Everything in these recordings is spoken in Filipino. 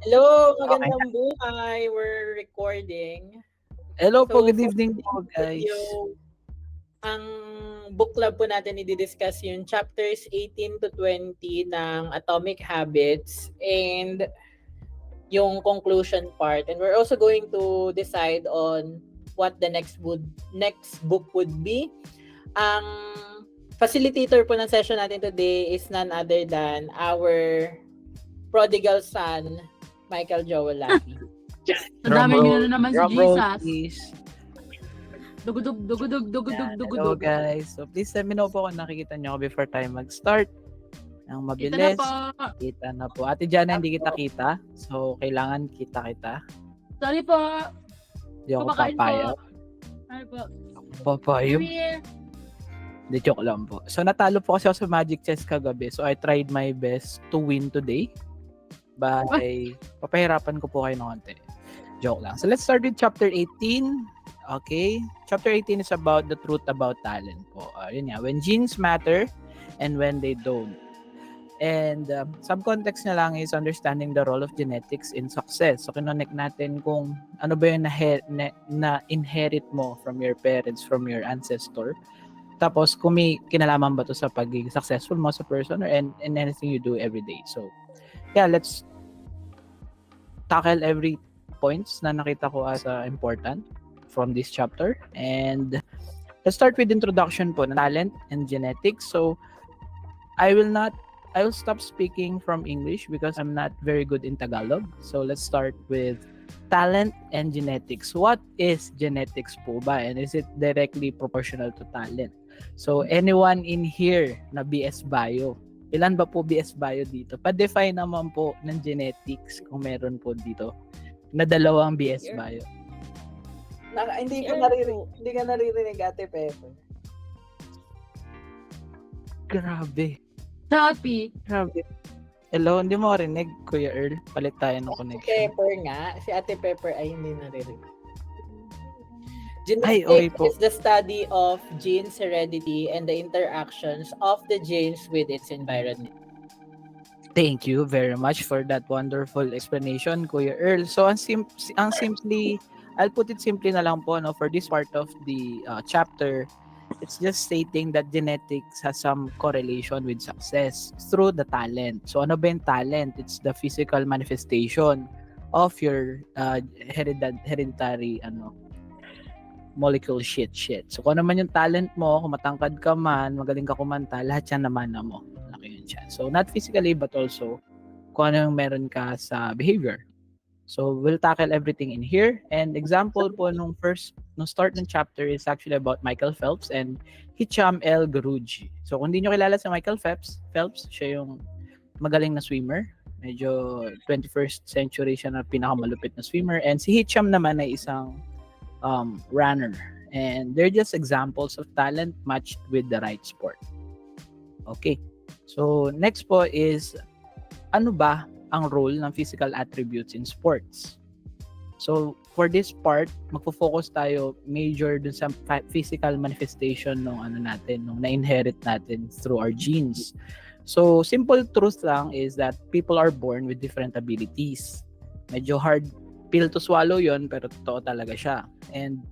Hello, Okay. magandang buhay. We're recording. Hello po, So good for evening today's po video, guys. ang book club po natin i-discuss yung chapters 18 to 20 ng Atomic Habits and yung conclusion part. And we're also going to decide on what the next book would be. Ang facilitator po ng session natin today is none other than our prodigal son, Michael Joel Lapi. Nadami nyo na naman si drum roll, Jesus. please. Dugudug, dugudug, dugudug, Yan, hello dugudug. guys. So please let me know po kung nakikita nyo ako before tayo mag-start. Ang Kita na mabilis. po. Kita na po. Ate Jana, hindi kita kita. So, kailangan kita. Sorry po. Hindi ako Kumakain papayag. po. Sorry po. Papayag? I'm here. Hindi, joke lang po. So, natalo po kasi ako sa Magic Chess kagabi. So, I tried my best to win today. By, papahirapan ko po kayo ng konti. Joke lang. So, let's start with chapter 18. Okay? Chapter 18 is about the truth about talent po. Yun nga. When genes matter and when they don't. And subcontext na lang is understanding the role of genetics in success. So, kinonect natin kung ano ba yung na-inherit mo from your parents, from your ancestor. Tapos, kung may kinalaman ba to sa pagiging successful mo sa person or in anything you do every day. So, yeah, let's tackle every points na nakita ko as important from this chapter. And let's start with introduction po ng talent and genetics. So, I will stop speaking from English because I'm not very good in Tagalog. So, let's start with talent and genetics. What is genetics po ba? And is it directly proportional to talent? So, anyone in here na BS Bio, ilan ba po BS Bio dito? Pa-define naman po ng genetics kung meron po dito na dalawang BS Bio. Hindi ka naririnig, Ate Pepe. Grabe. Happy. Hello, hindi mo marinig, Kuya Earl. Palit tayo ng connection. Pepper nga. Si Ate Pepper ay hindi naririnig. Ay, okay Genetics po. is the study of genes heredity and the interactions of the genes with its environment. Thank you very much for that wonderful explanation, Kuya Earl. So, I'll put it simply na lang po, no, for this part of the chapter, it's just stating that genetics has some correlation with success through the talent. So, ano ba yung talent? It's the physical manifestation of your hereditary molecule shit. So, kung ano man yung talent mo, kung matangkad ka man, magaling ka kumanta, lahat yan naman mo. Laki yun siya. So, not physically, but also kung ano yung meron ka sa behavior. So, we'll tackle everything in here. And example po nung start ng chapter is actually about Michael Phelps and Hicham El Guerrouj. So, kung hindi nyo kilala si Michael Phelps, siya yung magaling na swimmer. Medyo 21st century siya na pinakamalupit na swimmer. And si Hicham naman ay isang runner. And they're just examples of talent matched with the right sport. Okay. So, next po is, ano ba ang role ng physical attributes in sports? So, for this part, magfo-focus tayo major dun sa physical manifestation ng nung na-inherit natin through our genes. So, simple truth lang is that people are born with different abilities. Medyo hard pill to swallow yon, pero totoo talaga siya. And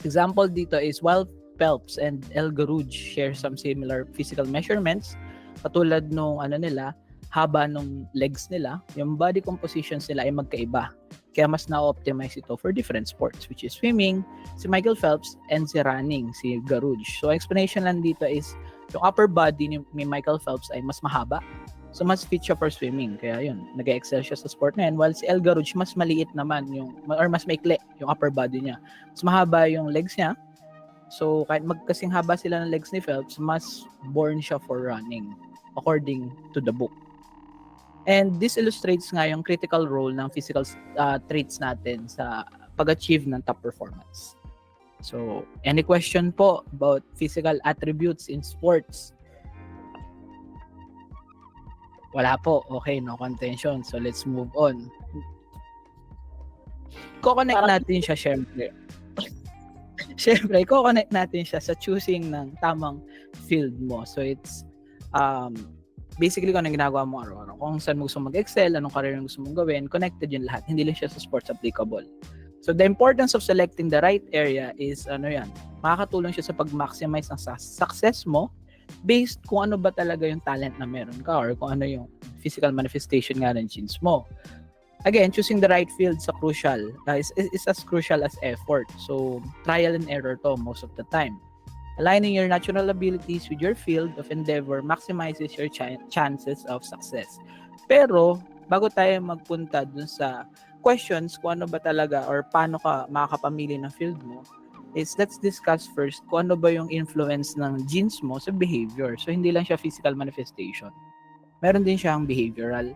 example dito is while Phelps and El Guerrouj share some similar physical measurements, katulad nung haba nung legs nila, yung body compositions nila ay magkaiba. Kaya mas na-optimize ito for different sports, which is swimming, si Michael Phelps, and si running, si Guerrouj. So, explanation lang dito is, yung upper body ni Michael Phelps ay mas mahaba. So, mas fit siya for swimming. Kaya yun, nag-excel siya sa sport na yun. While si El Guerrouj, mas maliit naman or mas maikli yung upper body niya. Mas mahaba yung legs niya. So, kahit magkasing haba sila ng legs ni Phelps, mas born siya for running, according to the book. And this illustrates nga yung critical role ng physical traits natin sa pag-achieve ng top performance. So, any question po about physical attributes in sports? Wala po. Okay, no contention. So, let's move on. Ko-connect natin siya, syempre. Syempre, ko-connect natin siya sa choosing ng tamang field mo. So, it's basically kung anong ginagawa mo araw-araw. Kung saan mo gusto mag-excel, anong career yung gusto mong gawin, connected yun lahat. Hindi lang siya sa sports applicable. So the importance of selecting the right area is makakatulong siya sa pag-maximize ng success mo based kung ano ba talaga yung talent na meron ka or kung ano yung physical manifestation nga ng genes mo. Again, choosing the right field is as crucial as effort. So trial and error to most of the time. Aligning your natural abilities with your field of endeavor maximizes your chances of success. Pero, bago tayo magpunta dun sa questions kung ano ba talaga or paano ka makakapamili ng field mo, is let's discuss first kung ano ba yung influence ng genes mo sa behavior. So, hindi lang siya physical manifestation. Meron din siyang behavioral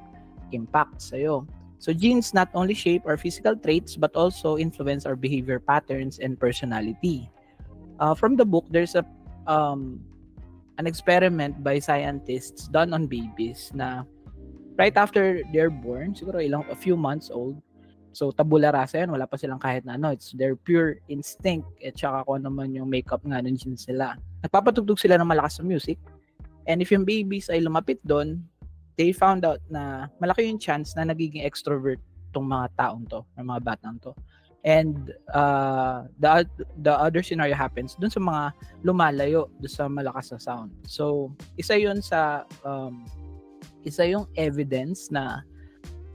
impact sa'yo. So, genes not only shape our physical traits but also influence our behavior patterns and personality. From the book, there's an experiment by scientists done on babies na right after they're born, siguro a few months old, so tabula rasa yan, wala pa silang kahit na it's their pure instinct at saka kung ano man yung makeup nga ng genes nila. Nagpapatugtog sila ng malakas na music, and if yung babies ay lumapit doon, they found out na malaki yung chance na nagiging extrovert tong mga taong to, ng mga batang to. And the other scenario happens dun sa mga lumalayo dun sa malakas na sound. So isa yung evidence na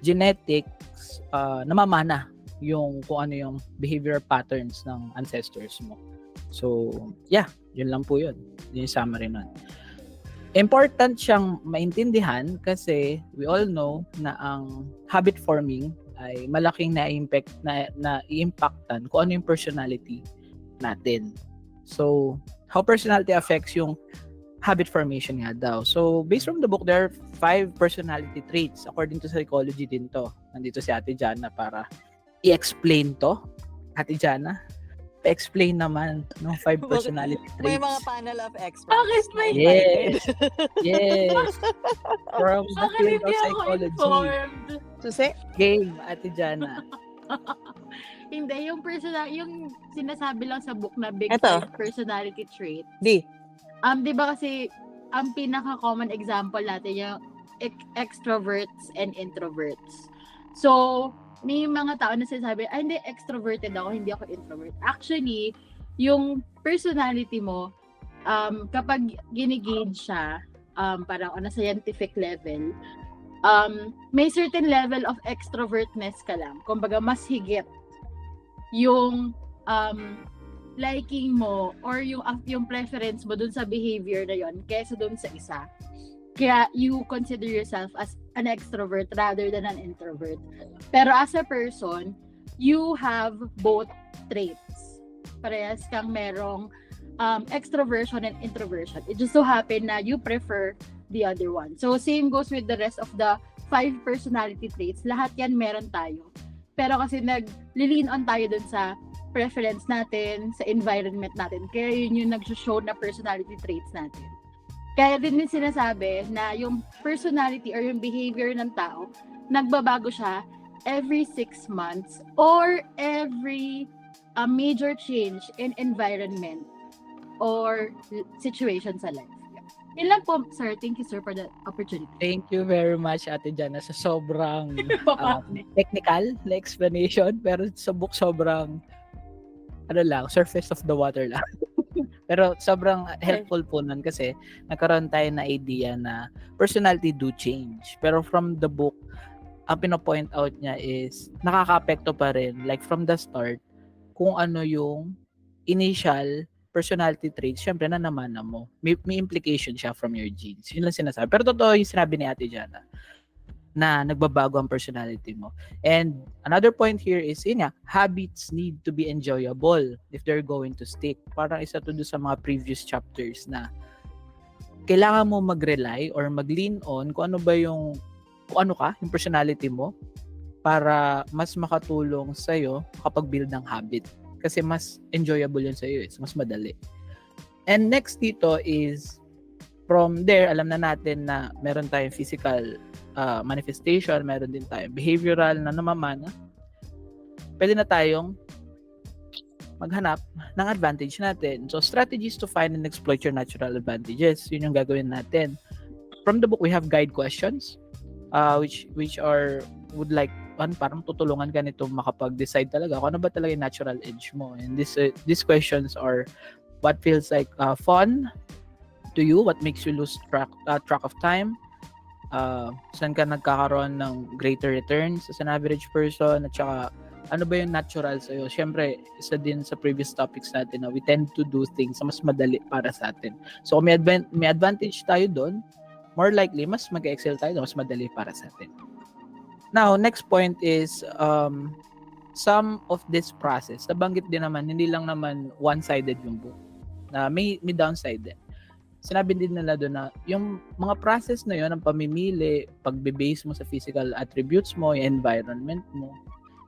genetics namamana yung kung ano yung behavior patterns ng ancestors mo. So yeah, yun lang po yun. Yun yung summary nun. Important siyang maintindihan kasi we all know na ang habit forming ay malaking na-impactan kung ano yung personality natin. So, how personality affects yung habit formation nga daw. So, based from the book, there are 5 personality traits. According to psychology din to. Nandito si Ate Jana para i-explain to. Ate Jana, pa-explain naman ng 5 personality traits. May mga panel of experts. Bakit may Yes. Yes. From the Bakit field hindi of ako psychology. informed? Susi? Game, Ate Jana. Hindi, yung sinasabi lang sa book na big Eto. 5 personality trait. Di. Di ba kasi, ang pinaka-common example natin yung extroverts and introverts. So, may mga tao na sinasabi, hindi, extroverted ako, hindi ako introvert. Actually, yung personality mo, kapag ginigauge siya, parang on a scientific level, may certain level of extrovertness ka lang. Kumbaga, mas higit yung liking mo or yung preference mo dun sa behavior na yon kaysa dun sa isa. Kaya you consider yourself as an extrovert rather than an introvert. Pero as a person, you have both traits. Parehas kang merong extroversion and introversion. It just so happen na you prefer the other one. So same goes with the rest of the 5 personality traits. Lahat yan meron tayo. Pero kasi nag-lean on tayo dun sa preference natin, sa environment natin. Kaya yun yung nag-show na personality traits natin. Kaya din sinasabi na yung personality or yung behavior ng tao, nagbabago siya every 6 months or every major change in environment or situation sa life. Yun lang po, sir. Thank you, sir, for the opportunity. Thank you very much, Ate Jana, sa sobrang technical na explanation. Pero sa book, sobrang surface of the water lang. Pero sobrang helpful po nun kasi nagkaroon tayo na idea na personality do change. Pero from the book, ang pino-point out niya is nakaka-apekto pa rin, like from the start, kung ano yung initial personality traits, syempre na naman mo. May implication siya from your genes. Yun lang sinasabi. Pero totoo yung sinabi ni Ate Jana na nagbabago ang personality mo. And another point here is, habits need to be enjoyable if they're going to stick. Parang isa to do sa mga previous chapters na kailangan mo mag-rely or mag-lean on kung ano yung personality mo para mas makatulong sa'yo kapag build ng habit. Kasi mas enjoyable yun sa'yo. It's mas madali. And next dito is, from there, alam na natin na meron tayong physical manifestation, meron din tayong behavioral na namamana. Pwede na tayong maghanap ng advantage natin. So, strategies to find and exploit your natural advantages. Yun yung gagawin natin. from the book we have guide questions, which are would like parang tutulungan ka nito makapag-decide talaga kung ano ba talaga yung natural edge mo. And these questions are what feels like fun to you, what makes you lose track of time, saan ka nagkakaroon ng greater returns as an average person, at saka ano ba yung natural sa'yo. Siyempre, isa din sa previous topics natin na we tend to do things na mas madali para sa atin. So kung may advantage tayo doon, more likely, mas mag-excel tayo doon, mas madali para sa atin. Now, next point is some of this process. Nabanggit din naman, hindi lang naman one-sided yung book. Na may downside din. Sinabi din nila doon na yung mga process na yun, ang pamimili, pagbe-base mo sa physical attributes mo, yung environment mo,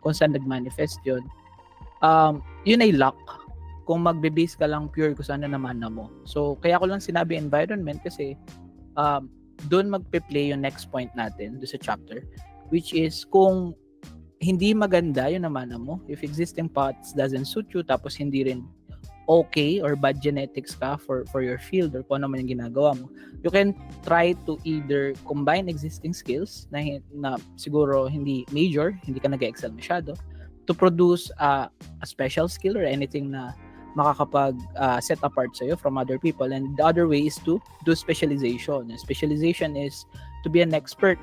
kung saan nag-manifest yun, yun ay luck. Kung magbe-base ka lang pure kung saan na naman na mo. So, kaya ko lang sinabi environment kasi doon magpe-play yung next point natin doon sa chapter, which is kung hindi maganda yung namana mo, if existing paths doesn't suit you, tapos hindi rin okay or bad genetics ka for your field or kung ano man yung ginagawa mo, you can try to either combine existing skills na siguro hindi major, hindi ka nag-excel masyado, to produce a special skill or anything na makakapag set apart sa'yo from other people. And the other way is to do specialization. Specialization is to be an expert,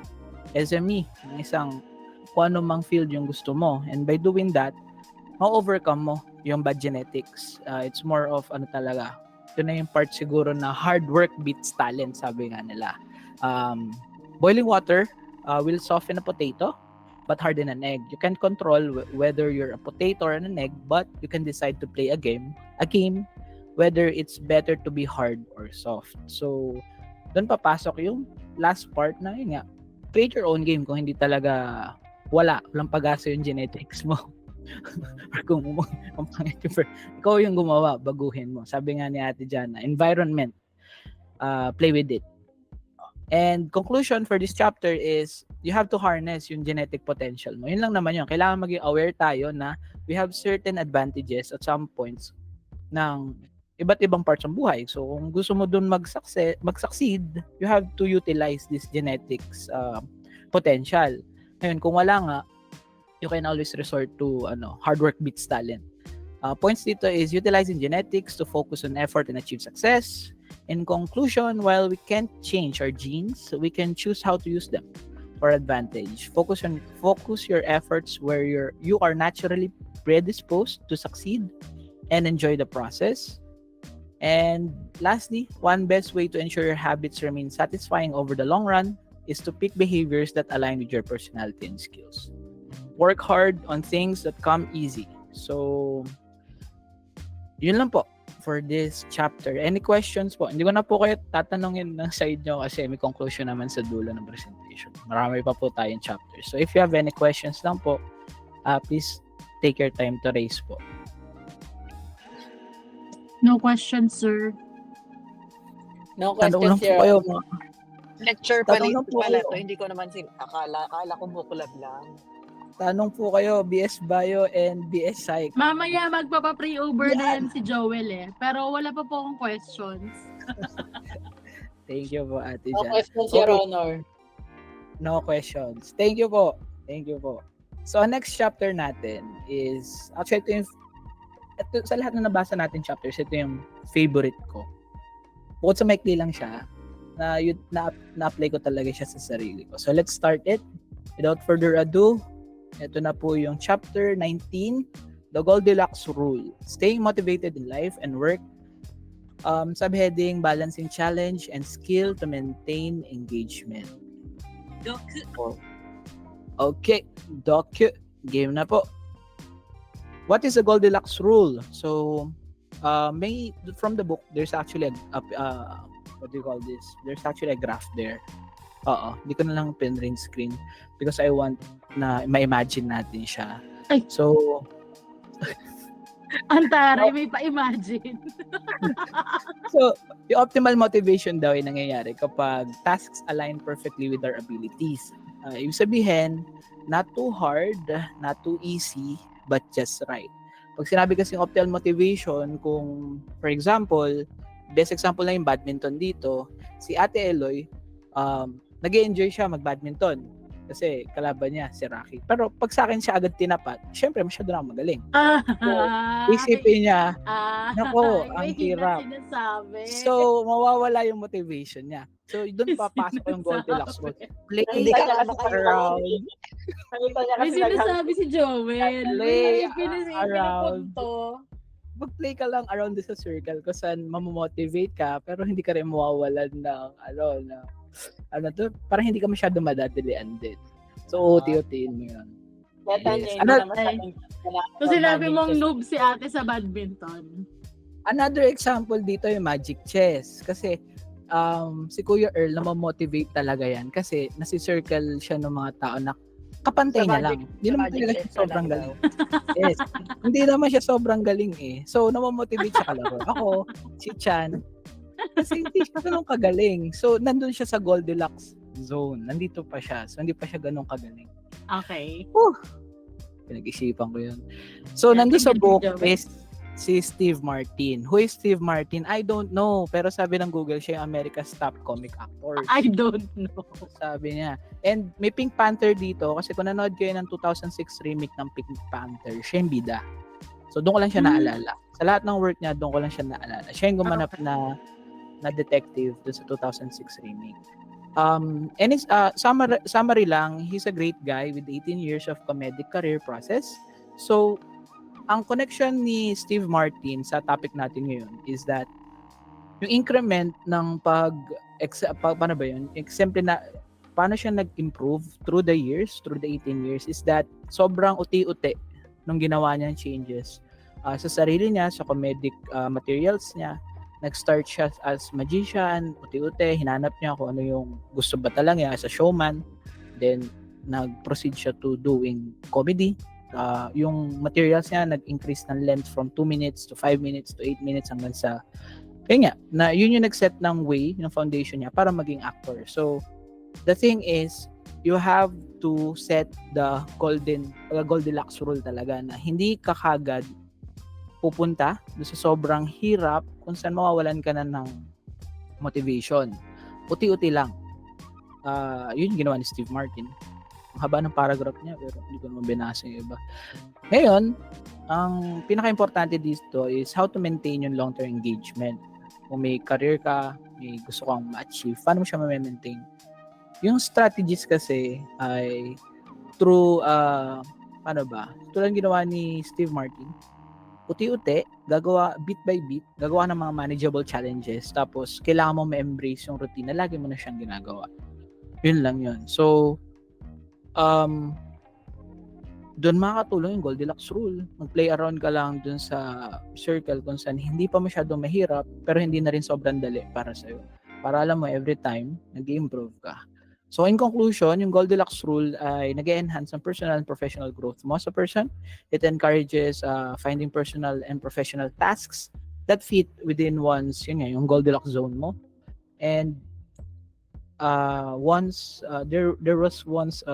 SME, ng isang kung ano mang field yung gusto mo. And by doing that, ma-overcome mo yung bad genetics. It's more of talaga, ito na yung part siguro na hard work beats talent, sabi nga nila. Boiling water will soften a potato but harden an egg. You can't control whether you're a potato or an egg, but you can decide to play a game whether it's better to be hard or soft. So doon papasok yung last part na yun nga, create your own game kung hindi talaga walang pag-asa yung genetics mo. Or kung ikaw yung gumawa, baguhin mo. Sabi nga ni Ate Jana, environment, play with it. And conclusion for this chapter is you have to harness yung genetic potential mo. Yun lang naman yun. Kailangan maging aware tayo na we have certain advantages at some points ng iba't ibang parts ng buhay. So kung gusto mo dun mag-succeed, you have to utilize this genetics potential. Ngayon, kung wala nga, you can always resort to hard work beats talent. Points dito is utilizing genetics to focus on effort and achieve success. In conclusion, while we can't change our genes, we can choose how to use them for advantage. Focus your efforts where you are naturally predisposed to succeed and enjoy the process. And lastly, one best way to ensure your habits remain satisfying over the long run is to pick behaviors that align with your personality and skills. Work hard on things that come easy. So, yun lang po for this chapter. Any questions po? Hindi ko na po kayo tatanungin ng side nyo kasi may conclusion naman sa dulo ng presentation. Marami pa po tayong chapters. So, if you have any questions lang po, please take your time to raise po. No questions, sir. No Tanong lang questions, po Your kayo. Lecture Tanong pala, lang po pala kayo. to, hindi ko naman akala ko book club lang. Tanong po kayo, BS Bio and BS Psych. Mamaya magpapa-pre-over na yan si Joel Pero wala pa po akong questions. Thank you po, Ate No Jan. questions, Your Okay. Honor. No questions. Thank you po. Thank you po. So, ang next chapter natin is, actually, ito sa lahat na nabasa natin chapters, ito yung favorite ko. Bukod sa maikli lang siya, na-apply ko talaga siya sa sarili ko. So, let's start it. Without further ado, ito na po yung chapter 19, The Goldilocks Rule. Staying motivated in life and work. Subheading, balancing challenge and skill to maintain engagement. Okay, Docu. Game na po. What is the Goldilocks Rule? So, from the book, there's actually what do you call this? There's actually a graph there. Hindi ko na lang pin-ring screen because I want na ma-imagine natin siya. Ay. So, Ang taray, may pa-imagine. so, yung optimal motivation daw ay nangyayari kapag tasks align perfectly with our abilities. Ibig sabihin, not too hard, not too easy, but just right. Pag sinabi kasi yung optimal motivation, kung, for example, best example na yung badminton dito, si Ate Eloy, nag-enjoy siya mag-badminton kasi kalaban niya si Rocky. Pero pag sa akin siya agad tinapat, syempre masyado na ako magaling. Isipin niya, nako, ang hirap. Sinasabi. So, mawawala yung motivation niya. So, doon papasok yung Goldilocks rule. Play Hindi ka Kaya kasi kasi around. Nakita niya May kasi sinasabi si Joel. Play May around. pinapunto. Mag-play ka lang around sa circle kung saan mamomotivate ka pero hindi ka rin mawawalan ng parang hindi ka masyado madadalian din. So, OT-OTin mo yun. Kaya Yes. niya, hindi naman So, sinabi mong noob si ate sa badminton. Another example dito yung Magic Chess. Kasi si Kuya Earl na motivate talaga yan kasi nasi-circle siya ng mga tao na kapantay Sa niya Magic- lang. Hindi naman Magic talaga siya chess na sobrang lang galing. Yes. Hindi naman siya sobrang galing eh. So, namomotivate siya kalaro. Ako, si Chan, kasi hindi siya ganun kagaling. So, nandun siya sa Goldilocks zone. Nandito pa siya. So, hindi pa siya ganun kagaling. Okay. Pinag-isipan ko yun. So, Yeah, nandun sa good book job. is si Steve Martin. Who is Steve Martin? I don't know. Pero sabi ng Google, siya yung America's top comic actor. I don't know. Sabi niya. And may Pink Panther dito kasi kung nanood kayo ng 2006 remake ng Pink Panther, siya yung bida. So, doon ko lang siya naalala. Sa lahat ng work niya, doon ko lang siya naalala. Siya yung gumanap na detective doon sa 2006 remake. And it's summary lang, he's a great guy with 18 years of comedic career process. So, ang connection ni Steve Martin sa topic natin ngayon is that yung increment ng paano ba yun? Simple na paano siya nag-improve through the 18 years is that sobrang uti-uti nung ginawa niyang changes sa sarili niya, sa comedic materials niya. Nag-start siya as magician, uti-uti, hinanap niya kung ano yung gusto ba talaga niya as a showman. Then, nag-proceed siya to doing comedy. Yung materials niya nag-increase ng length from 2 minutes to 5 minutes to 8 minutes hanggang sa yun yung nag-set ng way, ng foundation niya para maging actor. So, the thing is, you have to set the Goldilocks rule talaga na hindi ka kagad pupunta sa sobrang hirap kung saan mawawalan ka na ng motivation. Uti-uti lang. Yun yung ginawa ni Steve Martin. Ang haba ng paragraph niya pero hindi ko naman binasa yung iba. Ngayon, ang pinaka-importante dito is how to maintain yung long-term engagement. Kung may career ka, may gusto kang ma-achieve, paano mo siya ma-maintain? Yung strategies kasi ay through, tulad ginawa ni Steve Martin, uti-uti, gagawa bit by bit, gagawa ng mga manageable challenges, tapos kailangan mo ma-embrace yung routine na lagi mo na siyang ginagawa. Yun lang yun. So, doon makakatulong yung Goldilocks rule. Mag-play around ka lang doon sa circle kung saan hindi pa masyadong mahirap, pero hindi na rin sobrang dali para sa'yo. Para alam mo, every time, nag-improve ka. So, in conclusion, yung Goldilocks rule ay nag-enhance ng personal and professional growth mo as a person. It encourages finding personal and professional tasks that fit within yung Goldilocks zone mo. And there was once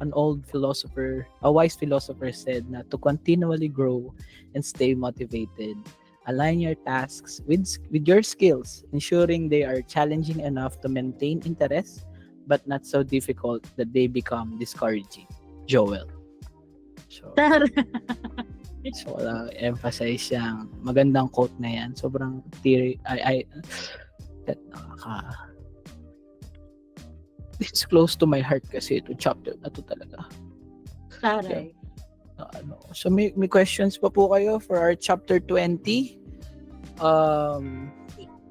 an old philosopher, a wise philosopher said na to continually grow and stay motivated, align your tasks with your skills, ensuring they are challenging enough to maintain interest but not so difficult that they become discouraging. Joel. So emphasize siyang magandang quote na yan. Sobrang theory, it's close to my heart kasi ito chapter na to talaga. Taray. So may questions pa po kayo for our chapter 20?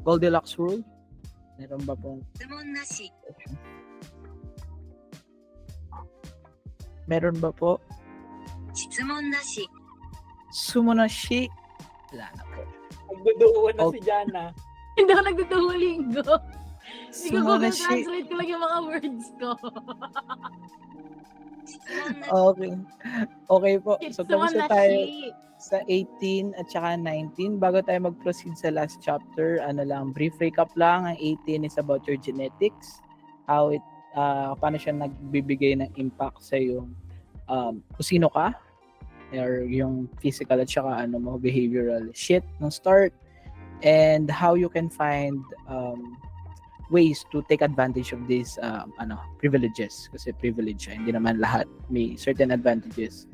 Goldilocks rule? Meron ba pong Meron ba po? Sumonashi. Wala na po. Nagduduwan na Oh. si Jana. Hindi ako nagtutuhuling ko. Hindi ko Google Sumonashi. Translate ko lang yung mga words ko. Okay. Okay po. So tapos na tayo Sumonashi. sa 18 at saka 19. Bago tayo mag-proceed sa last chapter, brief recap lang. Ang 18 is about your genetics. How it, paano siya nagbibigay ng impact sa yung kung sino ka, or yung physical at saka behavioral shit ng start, and how you can find ways to take advantage of these privileges, kasi privilege hindi naman lahat may certain advantages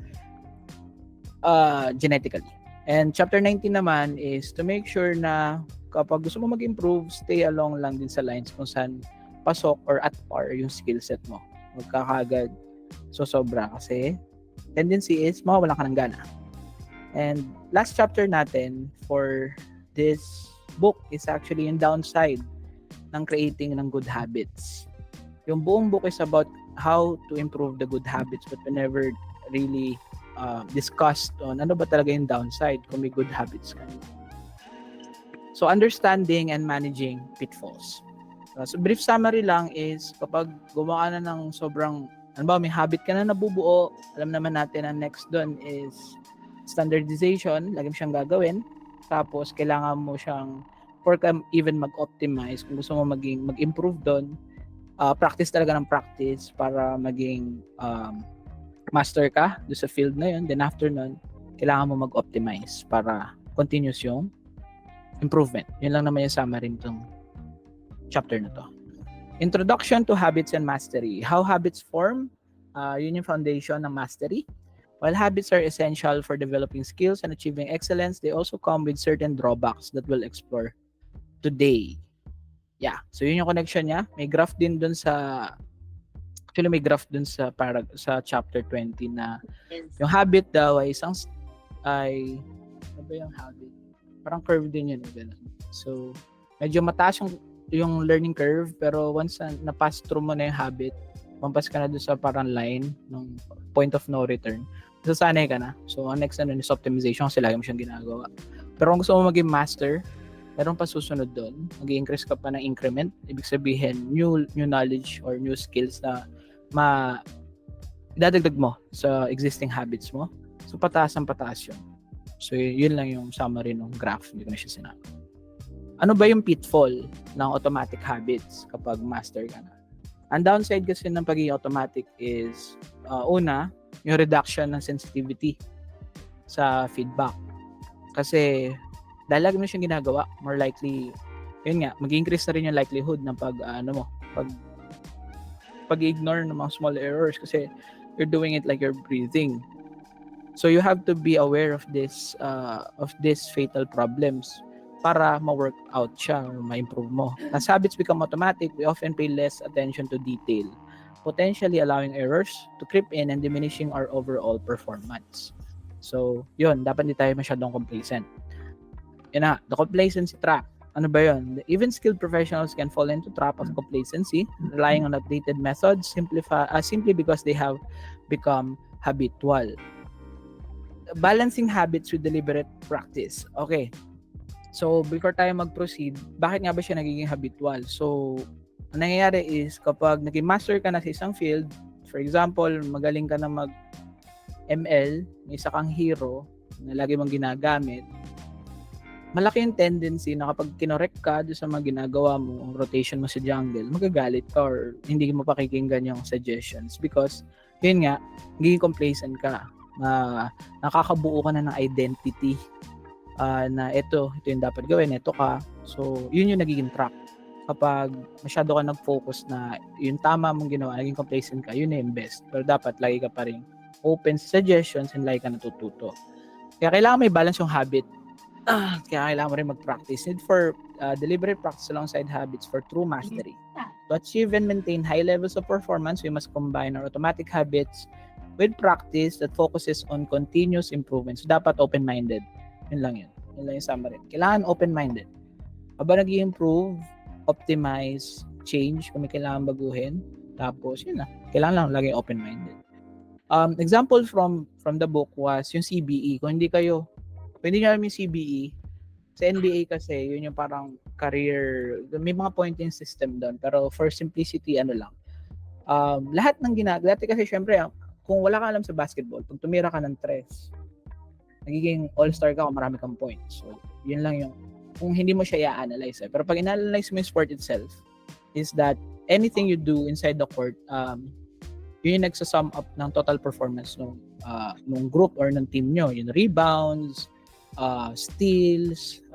genetically. And chapter 19 naman is to make sure na kapag gusto mo mag-improve, stay along lang din sa lines kung saan pasok or at par yung skill set mo. Huwag ka kagad sobra kasi tendency is mawawala ka ng gana. And last chapter natin for this book is actually yung downside ng creating ng good habits. Yung buong book is about how to improve the good habits, but we never really discussed on ano ba talaga yung downside kung may good habits ka. So understanding and managing pitfalls. So brief summary lang is kapag gumawa ka na ng sobrang may habit ka na nabubuo, alam naman natin ang next doon is standardization, lagi mo siyang gagawin. Tapos kailangan mo siyang even mag-optimize kung gusto mo mag-improve doon. Practice talaga ng practice para maging master ka doon sa field na yun. Then after nun, kailangan mo mag-optimize para continuous yung improvement. Yun lang naman yung summary nitong chapter na to. Introduction to Habits and Mastery. How habits form, yun yung foundation ng mastery. While habits are essential for developing skills and achieving excellence, they also come with certain drawbacks that we'll explore today. Yeah, so yun yung connection niya. May graph din dun sa sa chapter 20 na yung habit daw ay ano ba yung habit? Parang curve din yun. Ganun. So, medyo mataas yung learning curve, pero once na pass through mo na yung habit, mampas ka na doon sa parang line ng point of no return, sasanay ka na. So, ang next is optimization kasi lagi mo siyang ginagawa. Pero kung gusto mo maging master, meron pa susunod doon. Mag-i-increase ka pa ng increment. Ibig sabihin, new knowledge or new skills na idadagdag mo sa existing habits mo. So, pataas yun. So, yun lang yung summary ng graph. Hindi ko na siya sinabi. Ano ba yung pitfall ng automatic habits kapag master ka na? Ang downside kasi ng pagiging automatic is, una, yung reduction ng sensitivity sa feedback. Kasi, dahil lagi mo siyang ginagawa, more likely, yun nga, mag-increase na rin yung likelihood ng pag-ignore ng mga small errors kasi you're doing it like you're breathing. So you have to be aware of this fatal problems para ma-work out siya or ma-improve mo. As habits become automatic, we often pay less attention to detail, potentially allowing errors to creep in and diminishing our overall performance. So, yun, dapat hindi tayo masyadong complacent. Yun na, the complacency trap. Ano ba yun? Even skilled professionals can fall into trap of complacency, relying on outdated methods simply because they have become habitual. Balancing habits with deliberate practice. Okay. So, before tayo mag-proceed, bakit nga ba siya nagiging habitual? So, ang nangyayari is kapag naging master ka na sa isang field, for example, magaling ka na mag-ML, may isa kang hero na lagi mong ginagamit, malaki yung tendency na kapag kinorek ka doon sa mga ginagawa mo, rotation mo sa jungle, magagalit ka or hindi mo pakikinggan yung suggestions because, yun nga, nagiging complacent ka. Nakakabuo ka na ng identity na ito yung dapat gawin, ito ka. So, yun yung nagiging trap. Kapag masyado ka nag-focus na yung tama mong ginawa, naging complacent ka, yun yung best. Pero dapat lagi ka pa rin open sa suggestions and lagi ka natututo. Kaya kailangan may balance yung habit. Kaya kailangan mo rin mag-practice. Need for deliberate practice alongside habits for true mastery. To achieve and maintain high levels of performance, we must combine our automatic habits with practice that focuses on continuous improvement. So, dapat open-minded. Yun lang yun. Yun lang yung summary. Kailangan open-minded. Habang nag-i-improve, optimize, change, kung may kailangan baguhin, tapos, yun na. Kailangan lang laging open-minded. Example from the book was yung CBE. Kung hindi nyo alam yung CBE, sa NBA kasi, yun yung parang career, may mga pointing system doon. Pero for simplicity, lahat ng dati kasi syempre, kung wala ka alam sa basketball, pag tumira ka ng 3, nagiging all-star ka kung marami kang points. So, yun lang yung, kung hindi mo siya i-analyze. Pero pag in-analyze mo yung sport itself, is that anything you do inside the court, yun yung nagsasum up ng total performance ng group or ng team nyo. Yung rebounds, steals,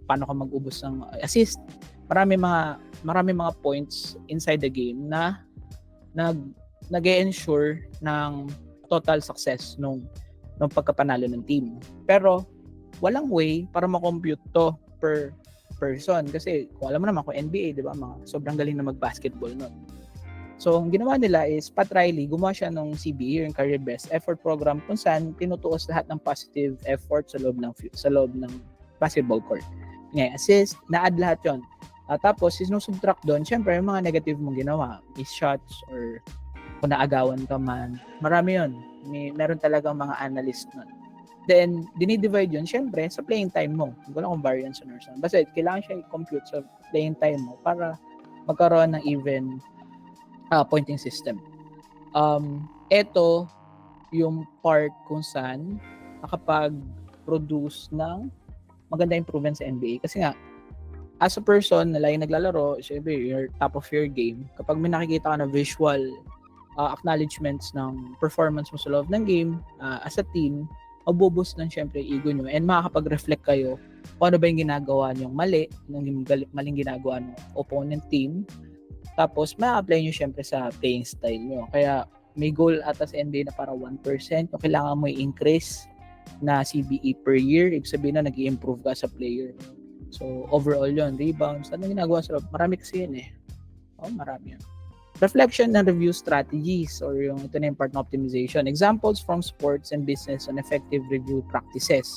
paano ka mag-ubos ng assist, marami mga points inside the game na nag-ensure ng total success nung pagkapanalo ng team. Pero walang way para ma-compute to per person kasi kung alam mo naman kung NBA, 'di ba, mga sobrang galing na mag-basketball noon. So, ang ginawa nila is Pat Riley, gumawa siya ng CBE, yung Career Best Effort Program, kung saan tinutuos lahat ng positive effort sa loob ng basketball court. Ngayon, assist, na-add lahat yon. Tapos, sinusubtract doon, syempre, yung mga negative mong ginawa, miss shots, or kung naagawan ka man, marami yon. Meron talagang mga analyst nun. Then, dinidivide yun, syempre, sa playing time mo. Hindi ko lang kung variance or something. Basta, kailangan siya i-compute sa playing time mo para magkaroon ng even pointing system. Ito yung part kung saan nakapag-produce ng maganda improvement sa NBA. Kasi nga, as a person na lagi naglalaro, syempre, you're top of your game. Kapag may nakikita ka na visual acknowledgements ng performance mo sa loob ng game, as a team, mabuboost ng syempre ego nyo and makakapag-reflect kayo kung ano ba yung ginagawa nyong mali, yung maling ginagawa ng opponent team. Tapos, ma-apply nyo syempre sa playing style nyo. Kaya, may goal ata sa NBA na para 1%. Kung kailangan mo i-increase na CBE per year, ibig sabihin na nag-i-improve ka sa player. So, overall yon, rebounds, ano ginagawa sa loob? Marami kasi yun eh. Marami yun. Reflection and review strategies or yung ito na yung part ng optimization. Examples from sports and business on effective review practices.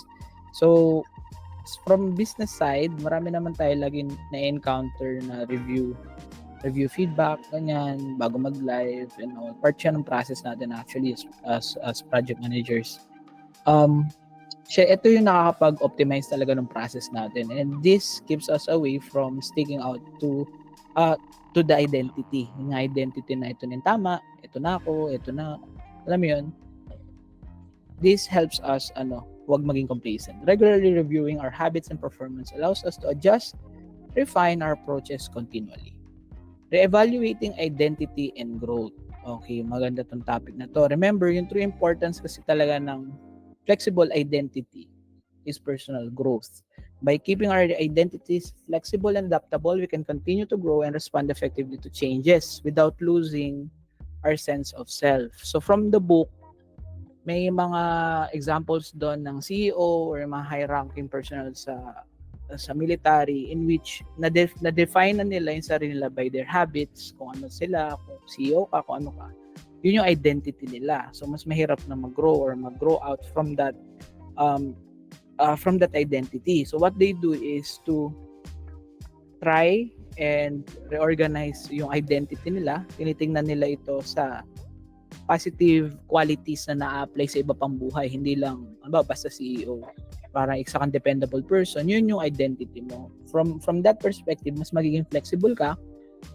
So, from business side, marami naman tayo lagi na-encounter na review feedback, ganyan, bago mag-live, and all. Part siya ng process natin actually as project managers. Ito yung nakakapag-optimize talaga ng process natin, and this keeps us away from sticking out to the identity. Yung identity na ito na yung tama, ito na ako, ito na, alam mo yun, this helps us, wag maging complacent. Regularly reviewing our habits and performance allows us to adjust, refine our approaches continually. Re-evaluating identity and growth. Okay, maganda tong topic na to. Remember, yung true importance kasi talaga ng flexible identity is personal growth. By keeping our identities flexible and adaptable, we can continue to grow and respond effectively to changes without losing our sense of self. So from the book, may mga examples doon ng CEO or mga high-ranking personnel sa military in which na-define na nila yung sarili nila by their habits, kung ano sila, kung CEO ka, kung ano ka. Yun yung identity nila. So, mas mahirap na mag-grow or mag-grow out from that identity. So, what they do is to try and reorganize yung identity nila. Tinitingnan nila ito sa positive qualities na na-apply sa iba pang buhay. Hindi lang, basta CEO. Parang isa kang dependable person, yun yung identity mo. From that perspective, mas magiging flexible ka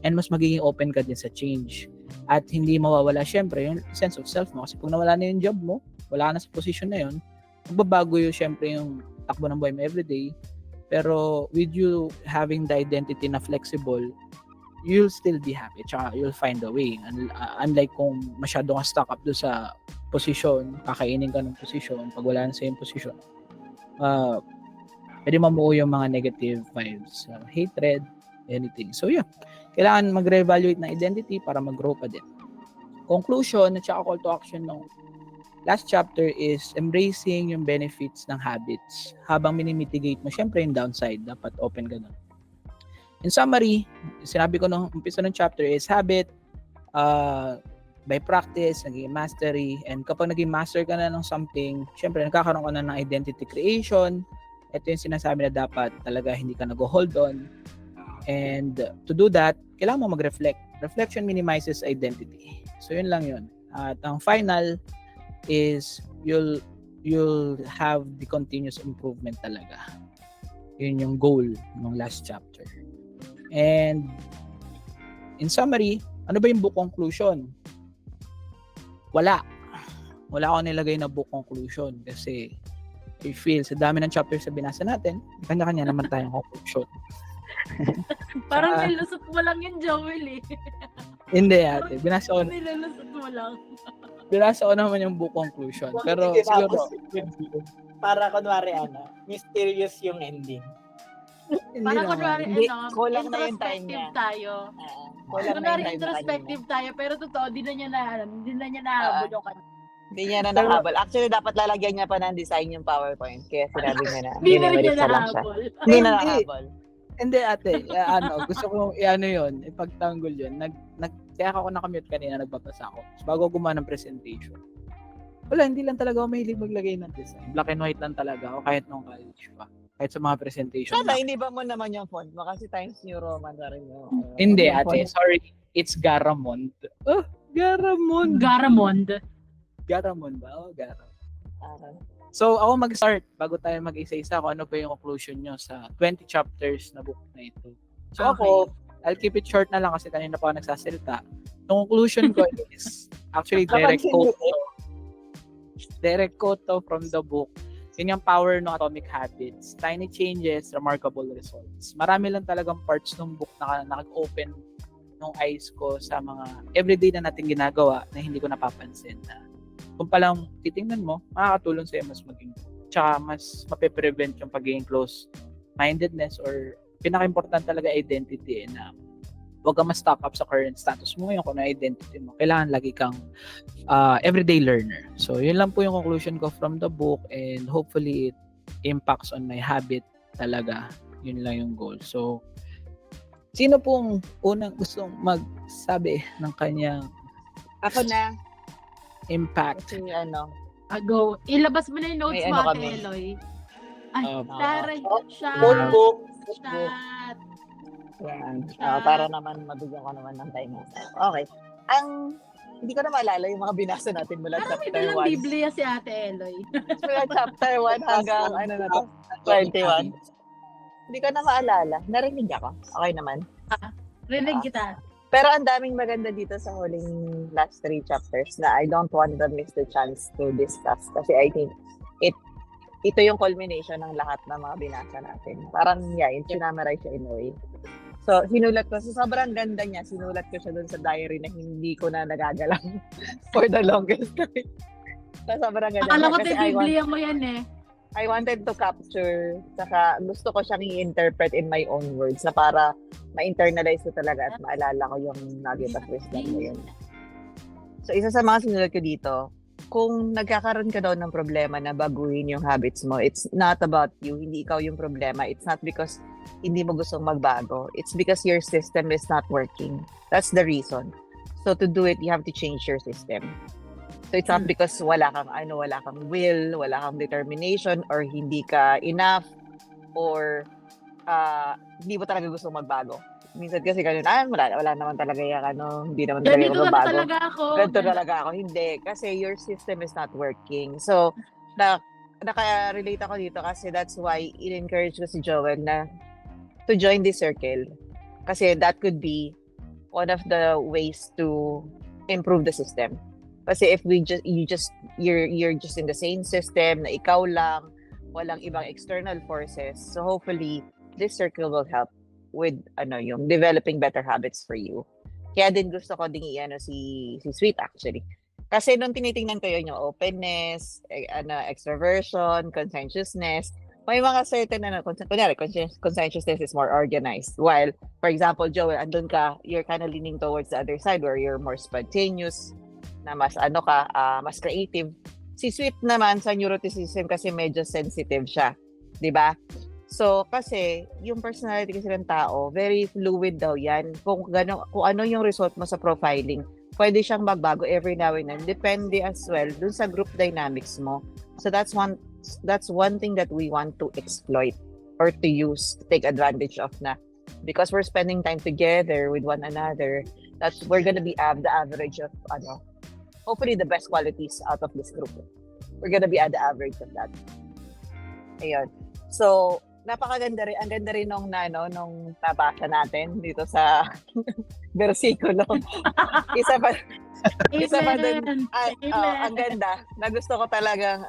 and mas magiging open ka din sa change. At hindi mawawala syempre yung sense of self mo. Kasi pag nawala na yung job mo, wala ka na sa position na yun, magbabago yung syempre yung takbo ng buhay mo everyday. Pero with you having the identity na flexible, you'll still be happy. Tsaka you'll find a way. Unlike kung masyado kang stuck up doon sa position, kakainin ka ng position, pag wala na sa yung position, pwede mamuo yung mga negative vibes, hatred, anything. So yeah, kailangan mag-reevaluate ng identity para mag-grow pa din. Conclusion at saka call to action ng last chapter is embracing yung benefits ng habits. Habang minimitigate mo, syempre yung downside, dapat open ka doon. In summary, sinabi ko nung umpisa ng chapter is habit, by practice, naging mastery, and kapag naging master ka na ng something, syempre nagkakaroon ka na ng identity creation. Ito yung sinasabi na dapat talaga hindi ka nag-hold on. And to do that, kailangan mo mag-reflect. Reflection minimizes identity. So yun lang yun. At ang final is you'll have the continuous improvement talaga. Yun yung goal ng last chapter. And in summary, ano ba yung book conclusion? Wala ako nilagay na book conclusion kasi I feel sa dami ng chapters na binasa natin, kanya-kanya naman tayong conclusion. Parang nilusot mo lang yun, Joel eh. Hindi ate, binasa ko Nilusot mo lang. Binasa ko naman yung book conclusion. Pero siguro para kunwari mysterious yung ending. Hindi Parang naman. kunwari, Hindi, kulang na yung time introspective niya. tayo. Kulang na Kunwari, yung time introspective tayo, pero totoo, di na niya Ah. nahabol yung kanya. Hindi niya na Pero- nahabol. Actually, dapat lalagyan niya pa ng design yung PowerPoint. Kaya sinabi niya na, Hindi na rin niya minimaliit na lang siya. nahabol. Hindi na Hindi. nahabol. Hindi ate, gusto ko yun, ipagtanggol yun. Kaya ako nakamute kanina, nagbabasa ako. So, bago gumawa ng presentation. Wala, hindi lang talaga ako mahilig maglagay ng design. Black and white lang talaga ako kahit nung college pa. Kahit sa mga presentation. Sana, hindi ba mo naman yung font mo? Kasi Times New Roman na rin yung... Hindi yung ate, font. sorry. It's Garamond. Oh, Garamond. Garamond. Garamond ba? Oh, Garamond. Ah. So, ako mag-start bago tayo mag-isa-isa kung ano ba yung conclusion nyo sa 20 chapters na book na ito. So, Okay. ako, I'll keep it short na lang kasi kanina pa ako nagsasalita. Yung conclusion ko is actually direct Napansin quote niyo, Direct quote to from the book. Yun yung power ng Atomic Habits. Tiny changes, remarkable results. Marami lang talagang parts ng book na nag-open ng eyes ko sa mga everyday na natin ginagawa na hindi ko napapansin na kung palang titingnan mo, makakatulong sa'yo mas maging tsaka mas mape-prevent yung pagiging close-mindedness or pinaka-important talaga identity na huwag ka ma-stock up sa current status mo ngayon kung ano identity mo. Kailangan lagi kang everyday learner. So, yun lang po yung conclusion ko from the book and hopefully it impacts on my habit talaga. Yun lang yung goal. So, sino pong unang gustong magsabi ng kanyang Ako na. impact? Kasi ano, Go. Ilabas mo na yung notes May mo, ano Ate kami. Eloy. Ay, Uh, Tara, Notebook. Chat. yan. Ah. Para naman mabigyan ko naman ng time. Okay. Hindi ko na maalala yung mga binasa natin mula Parang may chapter dalang 1. Biblia si Ate Eloy. Mula chapter 1 hanggang ano na to, 21. Hindi ko na maalala. Narinig ako. Okay naman. Rinig kita. Pero ang daming maganda dito sa huling last 3 chapters na I don't want to miss the chance to discuss. Kasi I think ito yung culmination ng lahat ng mga binasa natin. Parang, yung sinamarize siya in a way. So, sinulat ko. So, sobrang ganda niya. Sinulat ko siya dun sa diary na hindi ko na nagagalaw for the longest time. So, sobrang ganda Akala niya. ko Kasi Biblia mo yan eh. I wanted to capture, saka gusto ko siyang i-interpret in my own words na para ma-internalize ko talaga at maalala ko yung nugget of wisdom mo yun. So, isa sa mga sinulat ko dito, kung nagkakaroon ka daw ng problema na baguhin yung habits mo, it's not about you, hindi ikaw yung problema. It's not because hindi mo gustong magbago. It's because your system is not working. That's the reason. So, to do it, you have to change your system. So it's not because wala kang will, wala kang determination, or hindi ka enough, or hindi mo talaga gusto magbago. Minsan kasi ganun, wala naman talaga yung hindi naman talaga Ganito ako na magbago. talaga ako. Ganito talaga ako. Hindi. Kasi your system is not working. So, naka-relate ako dito kasi that's why in-encourage ko si Joel na to join this circle. Kasi that could be one of the ways to improve the system. Kasi if you're just in the same system na ikaw lang, walang ibang external forces. So hopefully this circle will help with yung developing better habits for you. Kaya din gusto ko ding si Sweet actually. Kasi nung tinitingnan ko yung openness, extroversion, conscientiousness, may mga certain conscientiousness is more organized. While, for example, Joel, andun ka, you're kind of leaning towards the other side where you're more spontaneous, na mas mas creative. Si Sweet naman sa neuroticism kasi medyo sensitive siya, 'di ba? So kasi yung personality kasi ng tao, very fluid daw 'yan. Kung ano yung result mo sa profiling, pwede siyang magbago every now and then. Depende as well dun sa group dynamics mo. So that's one thing that we want to exploit or to use, to take advantage of na. Because we're spending time together with one another, that's we're gonna be the average of hopefully the best qualities out of this group. We're gonna be at the average of that. Ayun. So, napakaganda rin. Ang ganda rin nung nabasa natin dito sa versikulo. Isa pa dun. Ang ganda. Na gusto ko talagang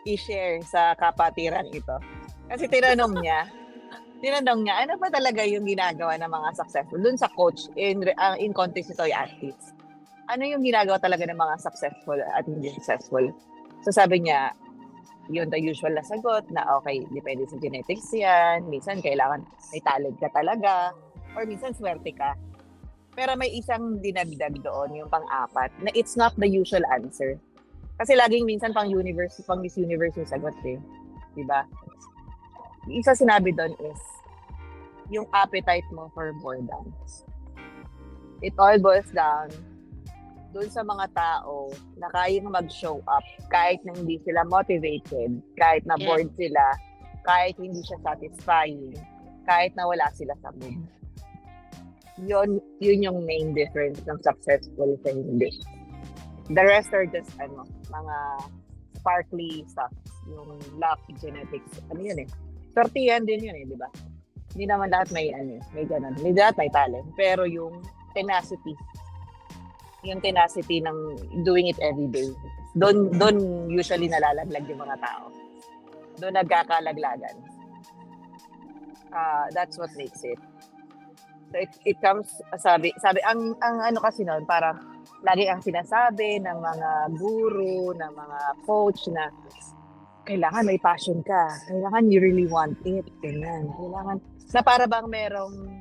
i-share sa kapatiran ito. Kasi tinanong niya, ano ba talaga yung ginagawa ng mga successful? Dun sa coach, in context ito yung athletes. Ano yung ginagawa talaga ng mga successful at hindi successful? So sabi niya, yun the usual na sagot na okay, depende sa genetics yan. Minsan kailangan may talent ka talaga or minsan swerte ka. Pero may isang dinagdag doon, yung pang-apat, na it's not the usual answer. Kasi laging minsan pang Miss Universe yung sagot eh. Diba? Isa sinabi doon is yung appetite mo for boredom. It all boils down doon sa mga tao na kayang mag-show up kahit na hindi sila motivated, kahit na bored sila, kahit hindi siya satisfying, kahit na wala sila sa mood. Yun yung main difference ng successful sa hindi. The rest are just mga sparkly stuff. Yung luck, genetics, yun eh. Sortihan din yun eh, di ba? Hindi naman lahat may ganun. Hindi lahat may talent. Pero yung tenacity ng doing it every day, doon usually nalalaglag yung mga tao. Doon nagkakalaglagan. That's what makes it. So it comes, sabi ang ano kasi noon, parang lagi ang sinasabi ng mga guru, ng mga coach na kailangan may passion ka. Kailangan you really want it. Ganyan. Kailangan, na para bang merong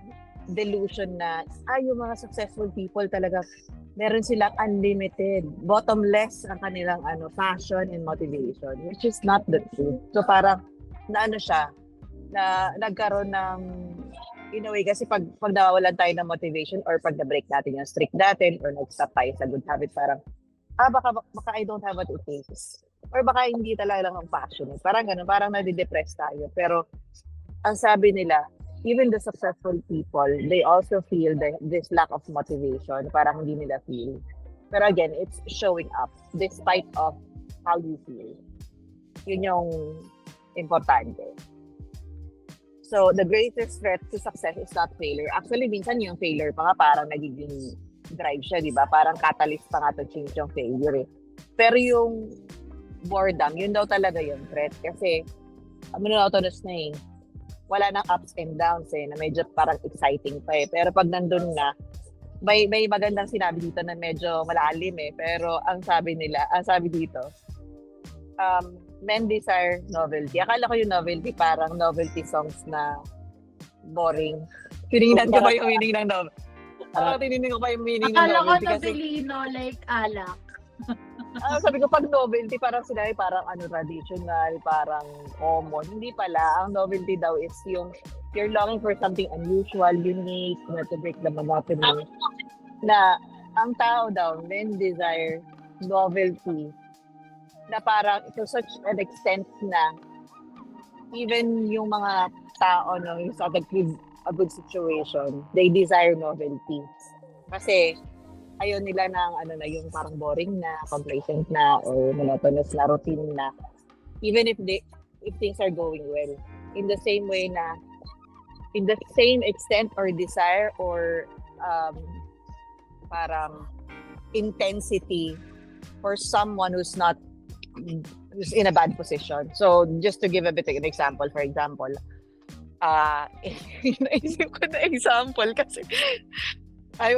delusion na, yung mga successful people talaga, meron silang unlimited, bottomless ang kanilang passion and motivation, which is not the truth. So parang, siya, na nagkaroon ng, in a way, kasi pag nawawalan tayo ng motivation or pag na-break natin yung streak natin or nag-stop tayo sa good habit, parang, baka I don't have what it takes. Or baka hindi talaga lang ang passionate. Parang ganun, parang nadidepress tayo. Pero, ang sabi nila, even the successful people, they also feel this lack of motivation. Parang hindi nila feel. Pero again, it's showing up despite of how you feel. Yun yung importante. So, the greatest threat to success is not failure. Actually, minsan yung failure pa nga parang nagiging drive siya, di ba? Parang catalyst pa nga to change yung failure eh. Pero yung boredom, yun daw talaga yung threat. Kasi, monotonous na eh. Wala nang ups and downs eh, na medyo parang exciting pa eh. Pero pag nandun na, may magandang sinabi dito na medyo malalim eh. Pero ang sabi dito, men desire novelty. Akala ko yung novelty parang novelty songs na boring. Tinignan ko ba yung meaning ng novelty? Tinignan ko ba yung meaning ng Akala ko novelty? novelino, like alak. Sabi ko, pag novelty, parang sila parang traditional, parang common. Hindi pala. Ang novelty daw is yung you're longing for something unusual, unique, to break the monotony. Na ang tao daw, men desire novelty na parang to such an extent na even yung mga tao yung sa a good situation, they desire novelty. Kasi ayaw nila ng yung parang boring na, complacent na, or monotonous na, routine na. Even if things are going well. In the same way na, in the same extent or desire or parang intensity for someone who's in a bad position. So, just to give a bit of an example, for example, naisip ko na example kasi I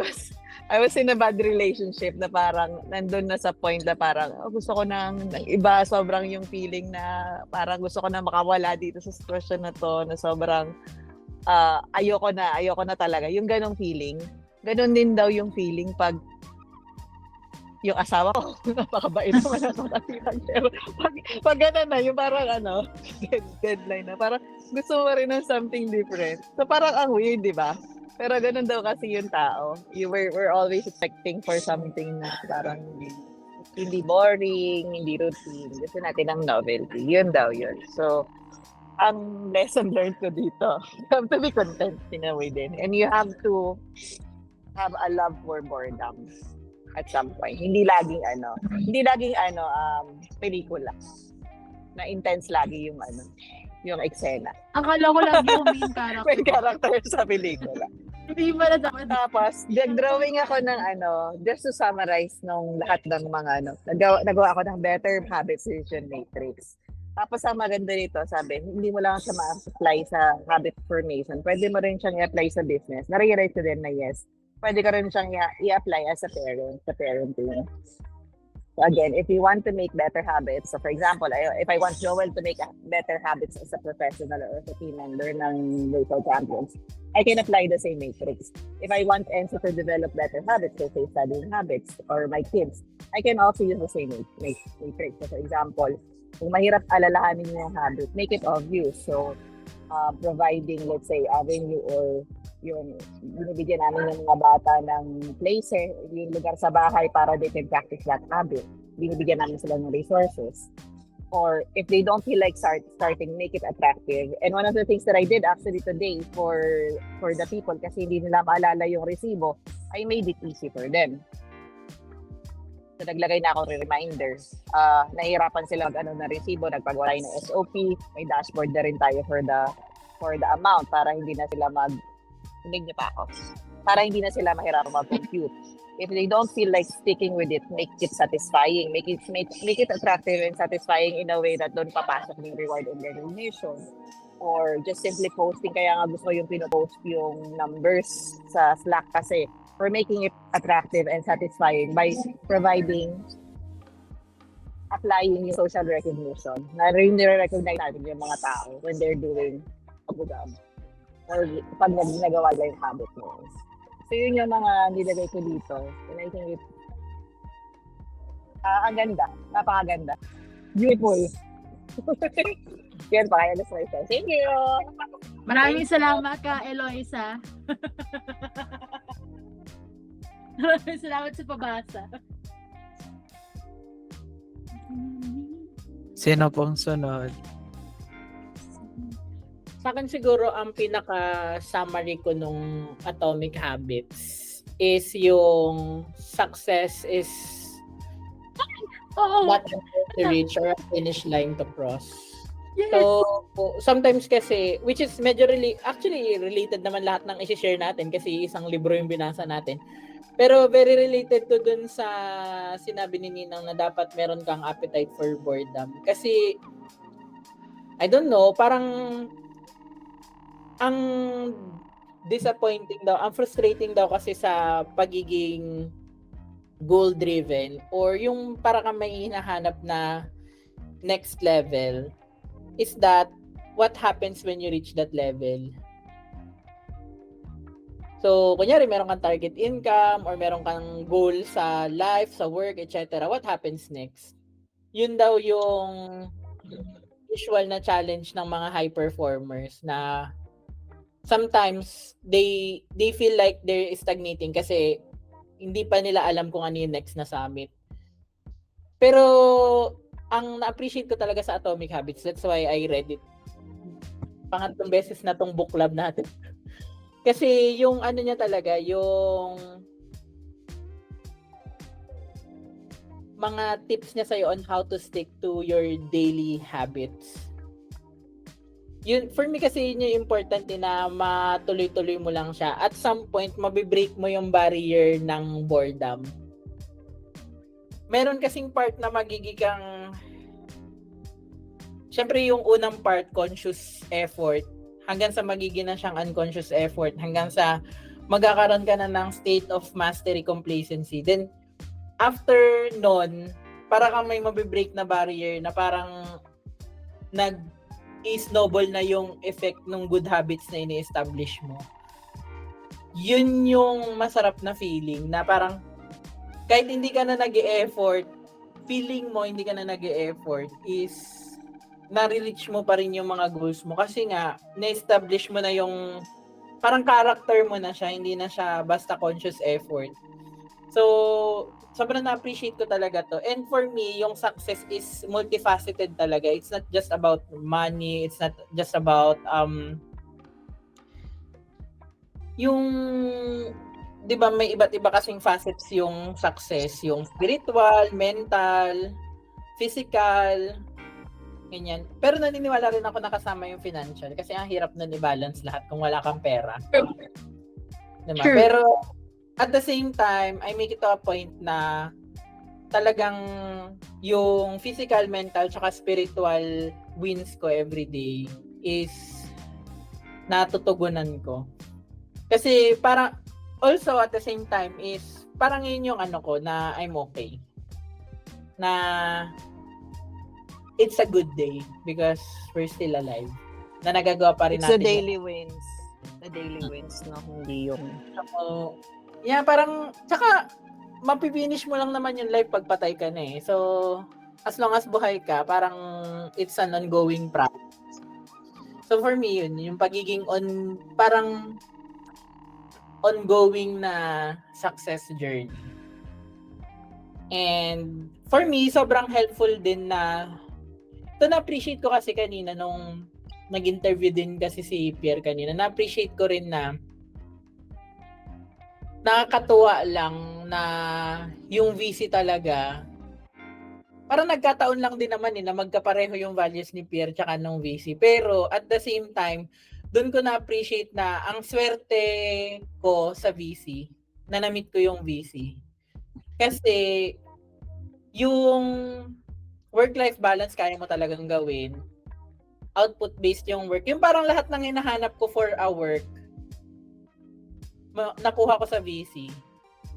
was in a bad relationship na parang nandun na sa point na parang gusto ko ng iba, sobrang yung feeling na parang gusto ko na makawala dito sa sitwasyon na to, na sobrang ayoko na talaga. Yung ganong feeling. Ganon din daw yung feeling pag yung asawa ko, napakabait naman ako nakatitan. Pero pag gano'n na, yung parang deadline na, parang gusto mo rin ng something different. So parang ang weird, di ba? Pero ganun daw kasi yung tao. We're always expecting for something na parang hindi boring, hindi routine. Gusto natin ng novelty. Yun daw yun. So, ang lesson learned ko dito, you have to be content in a way din. And you have to have a love for boredom at some point. Hindi laging pelikula. Na intense lagi yung eksena. Akala ko lang yung main character. Main character sa pelikula. Hindi pala dapat. Tapos, nag-drawing ako ng just to summarize nung lahat ng mga nagawa ako ng Better Habits Decision Matrix. Tapos, ang maganda nito, sabi, hindi mo lang siya ma-apply sa habit formation. Pwede mo rin siyang i-apply sa business. Na-realize ko din na yes, pwede ka rin siyang i-apply as a parent, sa parenting. So again, if you want to make better habits, so for example, if I want Joel to make better habits as a professional or as a team member ng local champions, I can apply the same matrix. If I want Enzo to develop better habits, so say studying habits, or my kids, I can also use the same matrix. So for example, kung mahirap alalahanin yung habit, make it obvious. So providing, let's say, avenue or yung binibigyan namin ng mga bata ng place, yung lugar sa bahay para they can practice that habit. Binibigyan namin sila ng resources. Or if they don't feel like starting, make it attractive. And one of the things that I did actually today for the people, kasi hindi nila maalala yung resibo, I made it easy for them. So naglagay na ako ng reminder. Nahihirapan sila na resibo, nagpagawa ng SOP, may dashboard na rin tayo for the amount para hindi na sila para hindi na sila mahirapan mag-compute. If they don't feel like sticking with it, make it satisfying, make it attractive and satisfying in a way that doon papasok yung reward and recognition. Or just simply posting, kaya nga gusto ko yung pinopost yung numbers sa Slack kasi we're making it attractive and satisfying by applying yung social recognition. Na nire-recognize natin yung mga tao when they're doing abugam. Or pag nagawa nila yung habit mo. So yun yung mga nilagay ko dito. And I think ang ganda. Napakaganda. Beautiful. Yan pa, kaya gusto ko. Thank you! Maraming salamat ka, Eloisa. Maraming salamat sa pabasa. Sino pong sunod? Sa akin siguro ang pinaka-summary ko nung Atomic Habits is yung success is not to reach or a finish line to cross. Yes. So, sometimes kasi, which is medyo actually related naman lahat ng isi-share natin kasi isang libro yung binasa natin. Pero very related to dun sa sinabi ni Ninang na dapat meron kang appetite for boredom. Kasi, I don't know, parang ang disappointing daw, ang frustrating daw kasi sa pagiging goal-driven or yung para kang may hinahanap na next level is that what happens when you reach that level. So, kunyari meron kang target income or meron kang goal sa life, sa work, etc. What happens next? Yun daw yung usual na challenge ng mga high performers na sometimes they feel like they're stagnating kasi hindi pa nila alam kung ano yung next na summit. Pero ang na-appreciate ko talaga sa Atomic Habits, that's why I read it. Pangatlong beses na tong book club natin. Kasi yung ano niya talaga, yung mga tips niya sa'yo on how to stick to your daily habits. Yun, for me kasi yun yung important na matuloy-tuloy mo lang siya. At some point, mabibreak mo yung barrier ng boredom. Meron kasing part na magiging kang, syempre yung unang part, conscious effort, hanggang sa magiging na siyang unconscious effort, hanggang sa magkakaroon ka na ng state of mastery complacency. Then, after nun, para kang may mabibreak na barrier na parang i-snowball na yung effect ng good habits na ini-establish mo. Yun yung masarap na feeling na parang kahit hindi ka na nag-e-effort, feeling mo hindi ka na nag-e-effort is nare-reach mo pa rin yung mga goals mo kasi nga na-establish mo na yung parang character mo na siya, hindi na siya basta conscious effort. So, sobrang na-appreciate ko talaga to. And for me, yung success is multifaceted talaga. It's not just about money, it's not just about yung 'di ba may iba't iba kasing facets yung success, yung spiritual, mental, physical, ganyan. Pero naniniwala rin ako na kasama yung financial kasi ang hirap nun i-balance lahat kung wala kang pera. Diba? Sure. Pero at the same time, I make it to a point na talagang yung physical, mental, tsaka spiritual wins ko everyday is natutugunan ko. Kasi parang also at the same time is parang yun yung ano ko na I'm okay. na it's a good day because we're still alive. Na nagagawa pa rin It's the natin. daily wins. The daily wins, no? Hindi yung... So, yeah, parang, tsaka, mapipinish mo lang naman yung life pag patay ka na eh. So, as long as buhay ka, parang it's an ongoing process. So, for me, yun, yung pagiging parang ongoing na success journey. And, for me, sobrang helpful din na, ito na-appreciate ko kasi kanina nung nag-interview din kasi si Pierre kanina, na-appreciate ko rin na nakakatuwa lang na yung VC talaga, parang nagkataon lang din naman na magkapareho yung values ni Pierre tsaka nung VC. Pero at the same time, doon ko na-appreciate na ang swerte ko sa VC, na na-meet ko yung VC. Kasi yung work-life balance kaya mo talagang gawin. Output-based yung work. Yung parang lahat ng hinahanap ko for a work, nakuha ko sa VC.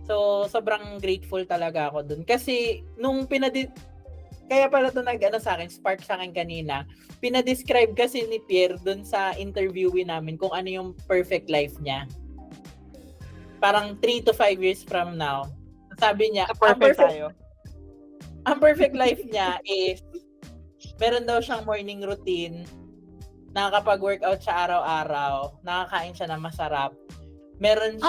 So, sobrang grateful talaga ako dun. Kasi, nung kaya pala ito sa akin, spark sa akin kanina, pinadescribe kasi ni Pierre dun sa interviewin namin kung ano yung perfect life niya. Parang 3 to 5 years from now. Sabi niya, ang perfect life niya is meron daw siyang morning routine, nakakapag-workout siya araw-araw, nakakain siya ng masarap, meron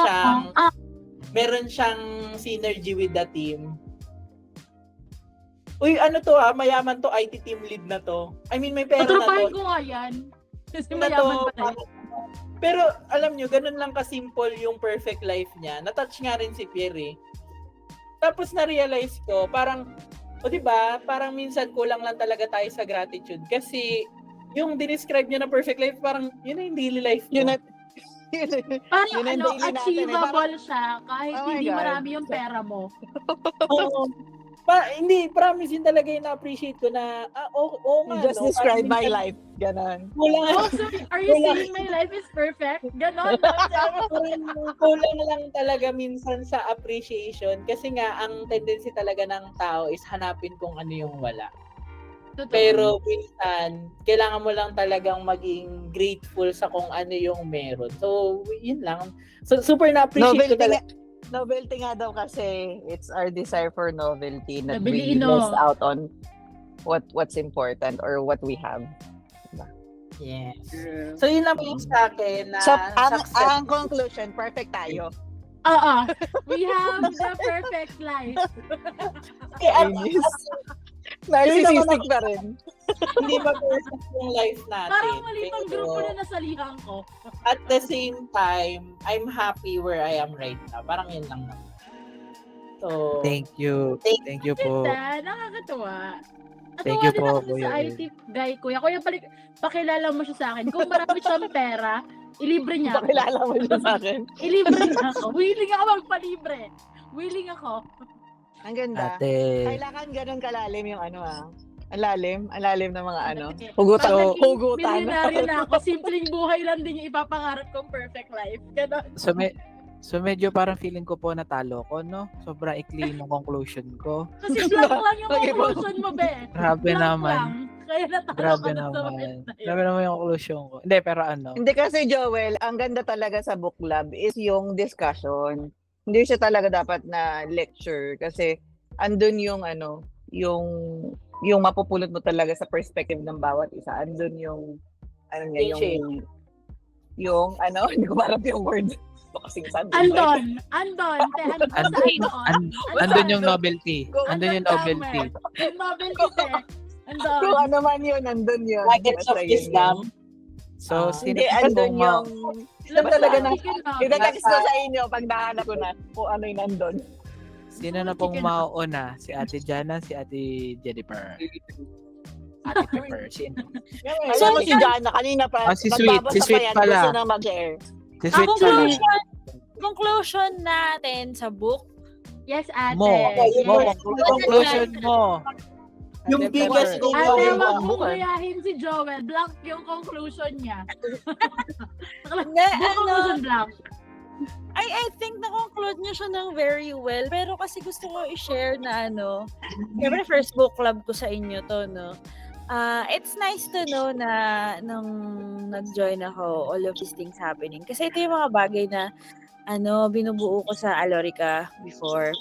siyang synergy with the team. Uy, ano to mayaman to, IT team lead na to. I mean, may pera na to. Patrapahin ko nga yan. Kasi mayaman pa tayo. Pero, alam nyo, ganun lang ka-simple yung perfect life niya. Natouch nga rin si Pierre eh. Tapos na-realize ko, parang, diba, parang minsan kulang lang talaga tayo sa gratitude. Kasi, yung dinescribe niya na perfect life, parang, yun na yung daily life mo. Parang Yun ang daily natin eh. achievable Parang, siya kahit oh my hindi God. marami yung pera mo. Oo. Hindi, promise yun talaga yung na-appreciate ko na, oo nga. You just describe my life. Ganon. Kulang, So, are you saying my life is perfect? Ganon. kulang lang talaga minsan sa appreciation. Kasi nga, ang tendency talaga ng tao is hanapin kung ano yung wala. Totoo. Pero minsan, kailangan mo lang talagang maging grateful sa kung ano yung meron. So, yun lang. So, super na-appreciate ko talaga. Novelty nga daw kasi it's our desire for novelty that we Nabili, no? missed out on what's important or what we have. Yes. So, yun lang yung sa akin na So, success. ang conclusion, perfect tayo. Oo. We have the perfect life. Narcissistic pa rin. Hindi ba perfect yung life natin? Parang mali pang Pero, grupo na nasalihan ko. at the same time, I'm happy where I am right now. Parang yun lang naman. So, Thank you. Thank you po. Ganda, nakakatuwa. Thank Natuwa you din po, ako sa Kuya IT guy, kuya. Kuya, pakilala mo siya sa akin. Kung marami siyang pera, ilibre niya ako. Pakilala mo siya sa akin. Ilibre niya ako. Willing ako magpalibre. Willing ako. Ang ganda. Ate. Kailangan ganun kalalim yung ano Ang lalim ng mga Okay. hugutan. Pag naging Hugutan. milyonaryo na ako, simpleng buhay lang din yung ipapangarap kong perfect life. Ganon. So medyo parang feeling ko po natalo ko, no? Sobrang ikli ng conclusion ko. Kasi blank lang yung conclusion mo, be. Grabe Blank naman. lang. Kaya natalo Grabe ka na sa naman. moment na yun. Grabe naman yung conclusion ko. Hindi, pero ano. Hindi kasi Joel, ang ganda talaga sa book club is yung discussion. Hindi siya talaga dapat na lecture kasi andun yung yung mapupulot mo talaga sa perspective ng bawat isa. Andun yung hindi ko marap yung word. Kasing Andon. Andun yung novelty. Andun yung novelty. Yung novelty, te. Andon. Kung ano man yun, andun yun. nuggets of Basta yun wisdom. So, Hindi, sino andun yung... Sila talaga na Itatext ko sa inyo pag nahanap ko na kung ano yung nandun. Sino na pong mauuna? Si Ate Jana, si Ate Jennifer. Ate Pepper, sino? Alam mo si Jana, kanina pa. Si Sweet, nagbabasa si pa Sweet yan, pala. Gusto na mag-air. Si Sweet pala. Conclusion natin sa book. Yes, ate. Mo. Yes. Mo, conclusion mo. Yung Ate biggest Pepper. goal Ate, mo. wag mong gayahin si Joel. Blank yung conclusion niya. Hindi, Yung conclusion blank. I think na-conclude niya siya ng very well. Pero kasi gusto ko i-share na siyempre first book club ko sa inyo to, no? It's nice to know na nung nag-join ako, all of these things happening. Kasi ito yung mga bagay na binubuo ko sa Alorica before.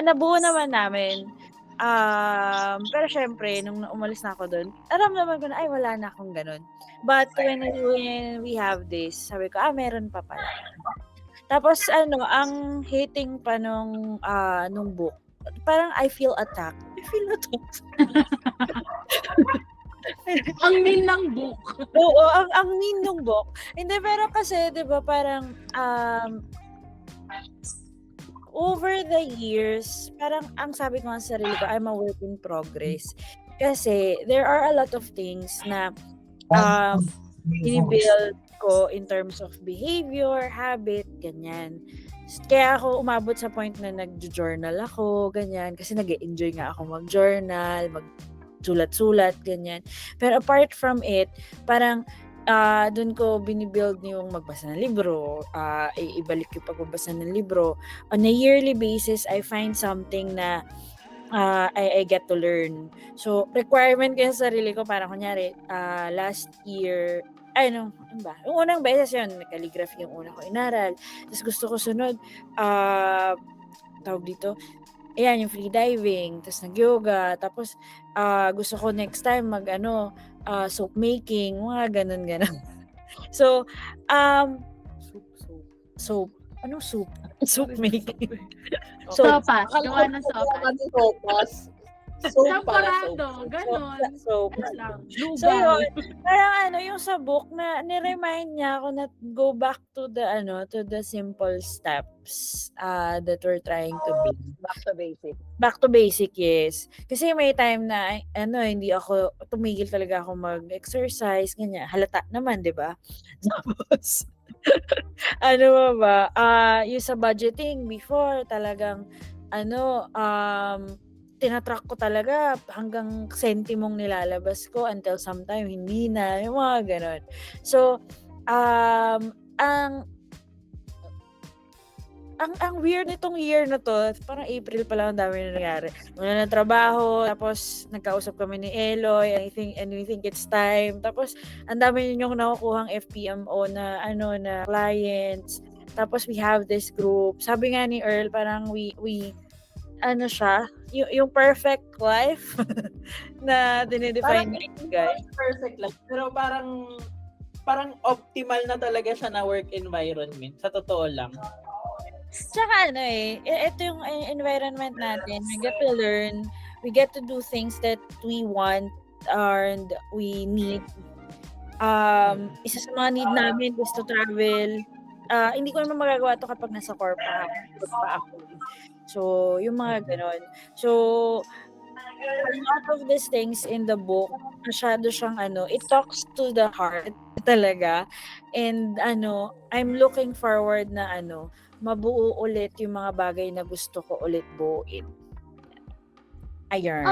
Nabuo naman namin. Pero syempre, nung umalis na ako doon, alam naman ko na, ay, wala na akong ganun. But when we have this, sabi ko, meron pa pala. Tapos, ang hating pa nung book, parang I feel attacked. Ang mean ng book. Oo, ang mean nung book. Hindi, pero kasi, di ba, parang, over the years, parang ang sabi ko nga sa sarili ko, I'm a work in progress. Kasi there are a lot of things na binibuild ko in terms of behavior, habit, ganyan. Kaya ako umabot sa point na nag-journal ako, ganyan. Kasi nag-enjoy nga ako mag-journal, mag-sulat-sulat, ganyan. Pero apart from it, parang doon ko binibuild yung magbasa ng libro, ibalik yung pagbabasa ng libro. On a yearly basis, I find something na I get to learn. So, requirement ko sa sarili ko, parang kunyari, last year, ano ba? Yung unang beses yun, calligraphy yung una ko inaral. Tapos gusto ko sunod, tawag dito, ayan, yung free diving, tapos nag-yoga, tapos gusto ko next time soap making, mga ganun. So, soap. Anong soup? Soup making. Sopas. Gawa ng sopas. Sopas. Champorado. Ganon. Soap. So yun, parang yung sa book na ni-remind niya ako na go back to the simple steps that we're trying to build. Back to basic. Back to basic, yes. Kasi may time na hindi ako tumigil talaga ako mag-exercise, ganyan. Halata naman, 'di ba? Tapos yung sa budgeting before talagang tinatrack ko talaga hanggang sentimong nilalabas ko until sometime hindi na, yung mga ganon. So, ang weird nitong year na to, parang April pa lang ang dami na nangyari. Wala na trabaho, tapos nagkausap kami ni Eloy, and we think it's time. Tapos, ang dami ninyong nakukuhang FPMO na clients. Tapos, we have this group. Sabi nga ni Earl, parang we siya, yung perfect life na dinidefine ni guys. Perfect lang. Pero parang optimal na talaga siya na work environment. Sa totoo lang. Tsaka ito yung environment natin. We get to learn, we get to do things that we want and we need. Isa sa mga need namin is to travel. Hindi ko naman magagawa to kapag nasa corp pa ako. So, yung mga ganon. So, a lot of these things in the book, masyado siyang it talks to the heart talaga. And I'm looking forward na mabuo ulit yung mga bagay na gusto ko ulit buuin. Ayun.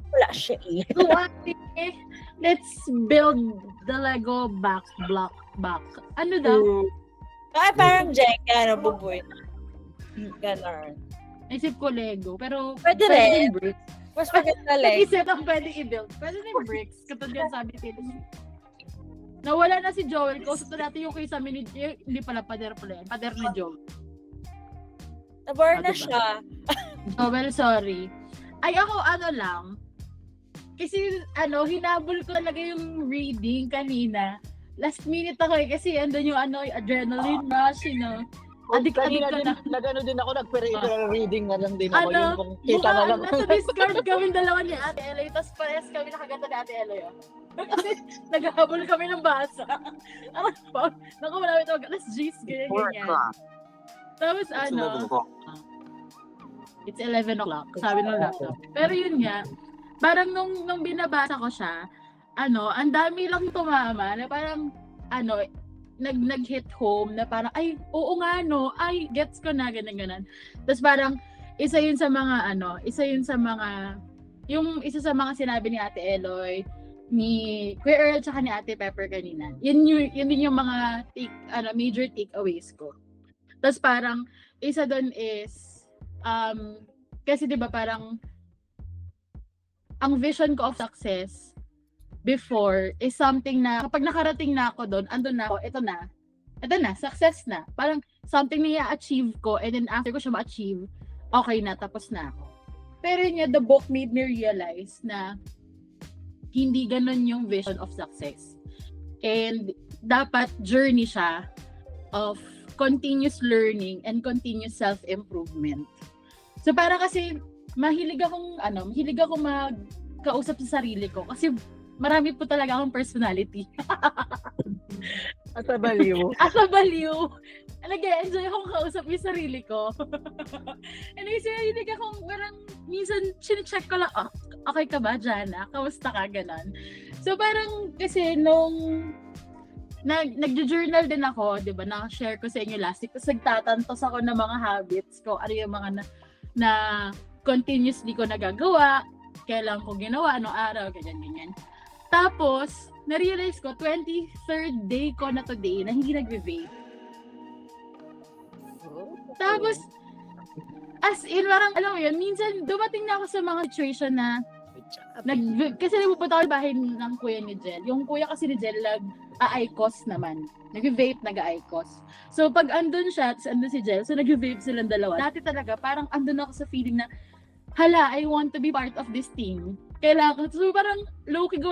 Wala siya eh. So, let's build the Lego block. Ano daw? Parang Jenga, bubuin. Ganon. Isip ko Lego, pero Pwede rin. din bricks. Mas maganda Lego. Isip ang pwede i-build. Pwede din bricks. Katulad yan sabi nila. Nawala na si Joel. Kausap na natin yung kay sa mini... Hindi pala, pader pala yan. Pader ni Joel. Nabore na siya. Joel, sorry. Ay, ako lang. Kasi, hinabol ko talaga yung reading kanina. Last minute ako kasi andun yung adrenaline rush, Adik ko na. Nag-ano din ako, nag-peripheral reading na lang din ako. Yung kung kita na lang. Nasa Discord kami dalawa ni Ate Eloy, tapos parehas kami nakaganda ni Ate Eloy. Kasi naghahabol kami ng basa. Naku, malapit ako, alas G's, ganyan. Tapos it's 11 o'clock, sabi ng laptop. Pero yun nga, parang nung binabasa ko siya, ang dami lang tumama, na parang, nag-hit home na parang, ay, oo nga, ay, gets ko na, ganun. Tapos parang, isa yun sa mga sinabi ni Ate Eloy, ni Kuya Earl, tsaka ni Ate Pepper kanina. Yun din yung mga major takeaways ko. Tapos parang, isa doon is, kasi di ba parang, ang vision ko of success before is something na kapag nakarating na ako doon, andun na ako, ito na, success na. Parang something na i-achieve ko and then after ko siya ma-achieve, okay na, tapos na ako. Pero yun, the book made me realize na hindi ganun yung vision of success. And dapat journey siya of continuous learning and continuous self-improvement. So para kasi mahilig akong magkausap sa sarili ko kasi marami po talaga akong personality. Asa baliw. Asa baliw. Nag-enjoy akong kausap yung sarili ko. And kasi hindi akong parang minsan chinecheck ko lang, okay ka ba, Jana? Kamusta ka? Ganon. So parang kasi nung nag-journal din ako, di ba, na-share ko sa inyo last week, tapos nagtatantos ako ng mga habits ko, ano yung mga na continuously ko nagagawa, kailan ko ginawa, anong araw, ganyan. Tapos, na-realize ko, 23rd day ko na today na hindi nag-vape. Tapos, as in, parang, alam mo yun, minsan dumating na ako sa mga situation na kasi nagpupunta ako sa bahay ng kuya ni Jel. Yung kuya kasi ni Jel, nag-a-IQOS naman. Nag-vape, nag-a-IQOS. So, pag andun siya, andun si Jel, so nag-vape silang dalawa. Dati talaga, parang andun ako sa feeling na, hala, I want to be part of this team. Kailangan. So, parang low-key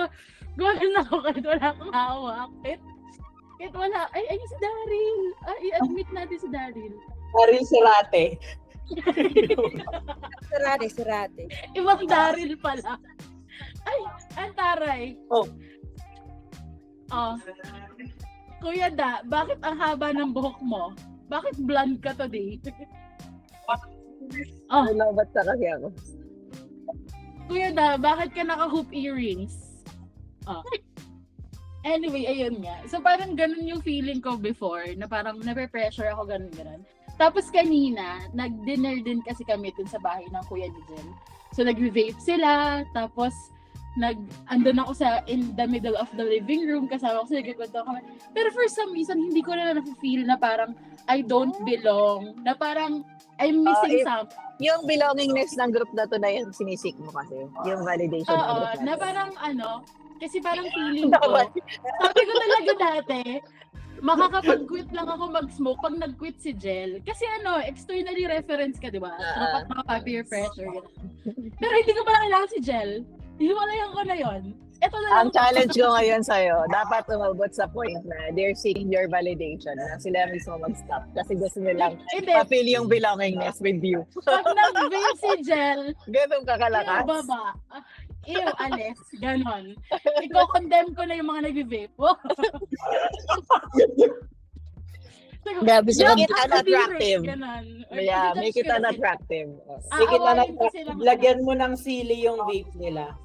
gawin na ako kahit wala akong hawak. Kahit wala, ay, si Daryl. I-admit natin si Daryl. Daryl Serate. Sirate. Ibang Daryl pala. Ay, ang taray. Oh. Kuya Da, bakit ang haba ng buhok mo? Bakit blonde ka today? Lobat sa kasi ako. Kuya Da, bakit ka naka-hoop earrings? Anyway, ayun nga. So parang ganun yung feeling ko before, na parang nape-pressure ako ganun. Tapos kanina, nag-dinner din kasi kami dun sa bahay ng kuya ni Jen. So nag-vape sila, tapos andun ako in the middle of the living room, kasama ko sila, nagkikwento kami. Pero for some reason, hindi ko na na-feel na parang I don't belong, na parang I'm missing something. Yung belongingness ng group na to na yun, sinisik mo kasi. Yung validation ng group natin. Na parang kasi parang feeling ko, sabi ko talaga dati, makakapag-quit lang ako mag-smoke pag nag-quit si Jel. Kasi externally reference ka, di ba? Dapat makapeer pressure. Pero hindi ko pala kailangan si Jel. Hiwalayan ko na yon. Ito na lang. Ang challenge ko ngayon sa'yo, dapat umabot sa point na they're seeking your validation na sila mismo mag-stop kasi gusto nilang ma-feel yung belongingness with you. Pag nag-vape si Jel, ganun kakalakas. baba. Alis. Ganon. Iko-condemn ko na yung mga nag-vape. Gabi sila, make it Yeah, unattractive. Ganon. Yeah, make it unattractive. Sige na Aawayin ko sila. lagyan mo ng sili yung vape nila.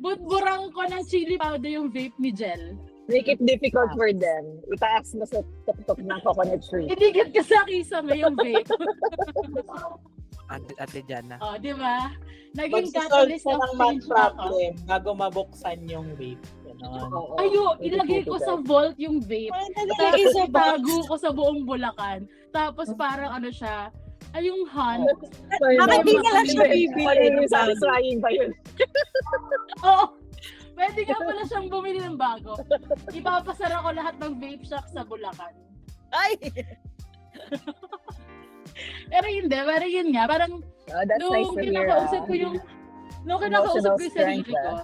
Budburang ko ng chili powder yung vape ni Jel. Make it difficult for them. Itaas mo sa tok-tok ng coconut tree. Idigat ka sa kisame yung vape. Ate Jana. Di ba? Naging Mag-solve catalyst ka of ng math change na ako. problem bago mabuksan yung vape. Ganon. Ilagay ko sa vault yung vape. Nalagay Tapos sa box. itago ko sa buong Bulacan. Tapos parang siya, yung hunt. Bakit di na lang siya bibili? Satisfying pa yun. Oo. Pwede ka pala siyang bumili ng bago. Ipapasara ko lahat ng vape shop sa Bulacan. Ay! Pero hindi, parang yun nga. Parang That's nice to hear. nung kinakausap ko yung sarili strength, ko,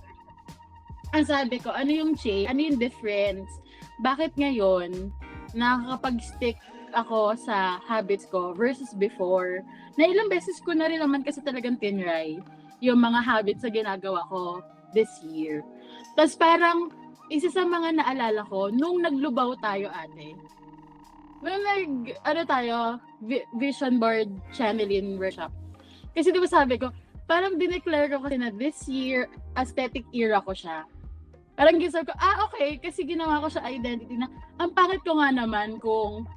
ang sabi ko, ano yung change? Ano yung difference? Bakit ngayon, nakakapag-stick ako sa habits ko versus before? Na ilang beses ko na rin naman kasi talagang tinry yung mga habits na ginagawa ko this year. Tapos parang, isa sa mga naalala ko, nung naglubaw tayo ate, nung vision board channeling workshop. Kasi di ba sabi ko, parang dineclare ko kasi na this year, aesthetic era ko siya. Parang gisag ko, okay, kasi ginawa ko siya identity na, ang pangit ko nga naman kung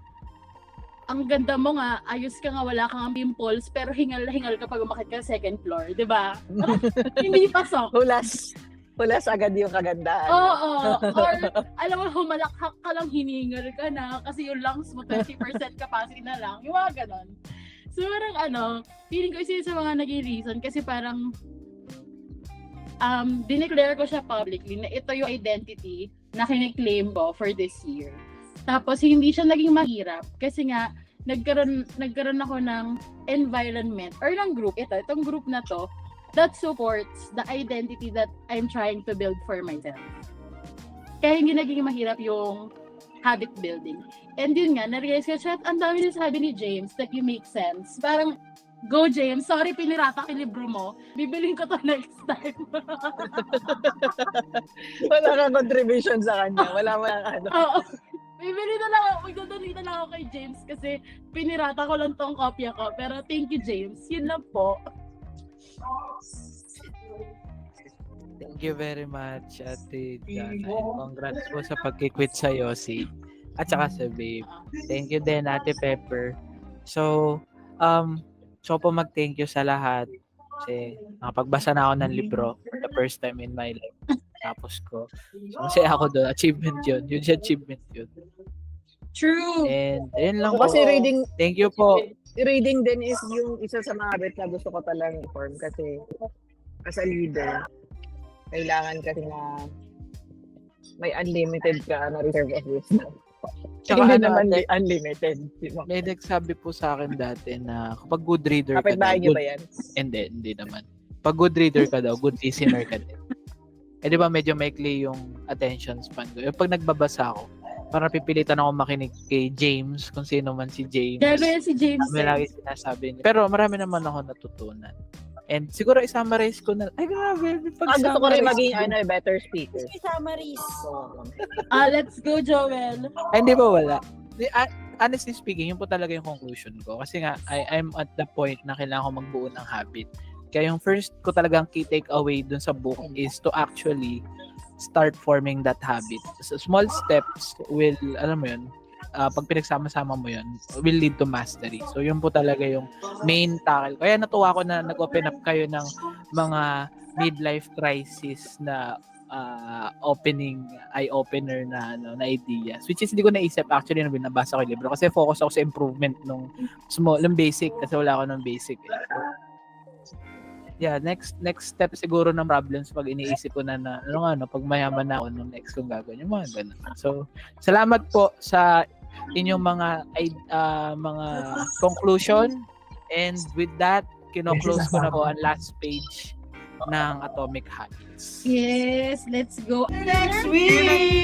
ang ganda mo nga, ayos ka nga, wala kang pimples, pero hingal na hingal ka pag umakit ka sa second floor, di ba? Hindi pasok. Hulas. Hulas agad yung kagandahan. Oo. Or, alam mo, humalakhak ka lang, hiningal ka na kasi yung lungs mo 20% capacity na lang. Yung mga ganon. So, parang feeling ko isa sa mga naging reason kasi parang dineclare ko siya publicly na ito yung identity na kiniklaim ko for this year. Tapos, hindi siya naging mahirap kasi nga, nagkaroon ako ng environment or ng group, itong group na to, that supports the identity that I'm trying to build for myself. Kaya hindi naging mahirap yung habit building. And yun nga, na-realize ko, shit, ang dami na sabi ni James that you make sense. Parang, go James, sorry pinirata ko yung libro mo. Bibiling ko to next time. Wala kang contribution sa kanya. Wala mo lang Oo. Bibili na lang ako, magdadonate na lang ako kay James kasi pinirata ko lang tong kopya ko. Pero thank you James, yun lang po. Thank you very much, Ate Jana. And congrats po sa pagkikwit sa Yossi. At saka sa Babe. Thank you din, Ate Pepper. So po mag-thank you sa lahat. Kasi nakapagbasa na ako ng libro for the first time in my life. Tapos ko. So, masaya ako doon. Achievement yun. Huge achievement yun. True. And, ayun lang po. Kasi reading Thank you po. din is yung isa sa mga habit na gusto ko talagang i-form kasi as a leader, kailangan kasi na may unlimited ka na reserve of wisdom. Tsaka Hindi ano, naman ate, unlimited. may nagsabi po sa akin dati na kapag good reader ka Kapit daw, bahay niyo good, ba yan? hindi naman. Pag good reader ka daw, good listener ka din. Eh di ba medyo maikli yung attention span ko. Pag nagbabasa ako, parang pipilitan ako makinig kay James, kung sino man si James. Grabe si James. May lagi sinasabi niya. Pero marami naman ako natutunan. And siguro i-summarize ko na, ay grabe, Gusto ko rin maging better speaker. Si Samaris. So, Let's go Joel. Ay, hindi ba wala? Honestly speaking, yun po talaga yung conclusion ko. Kasi nga, I'm at the point na kailangan ko magbuo ng habit. Kaya yung first ko talagang key takeaway dun sa book is to actually start forming that habit. So, small steps will, alam mo yun, pag pinagsama-sama mo yun, will lead to mastery. So, yun po talaga yung main tackle. Kaya natuwa ko na nag-open up kayo ng mga midlife crisis na eye-opener na ideas. Which is, hindi ko naisip actually nung binabasa ko yung libro. Kasi focus ako sa improvement nung basic. Kasi wala ako ng basic. Yeah, next step siguro ng problems pag iniisip ko na pag mayaman na ako nung next kong gagawin, yung mga ganun. So, salamat po sa inyong mga conclusion, and with that, kino-close ko na po ang last page ng Atomic Habits. Yes, let's go next week.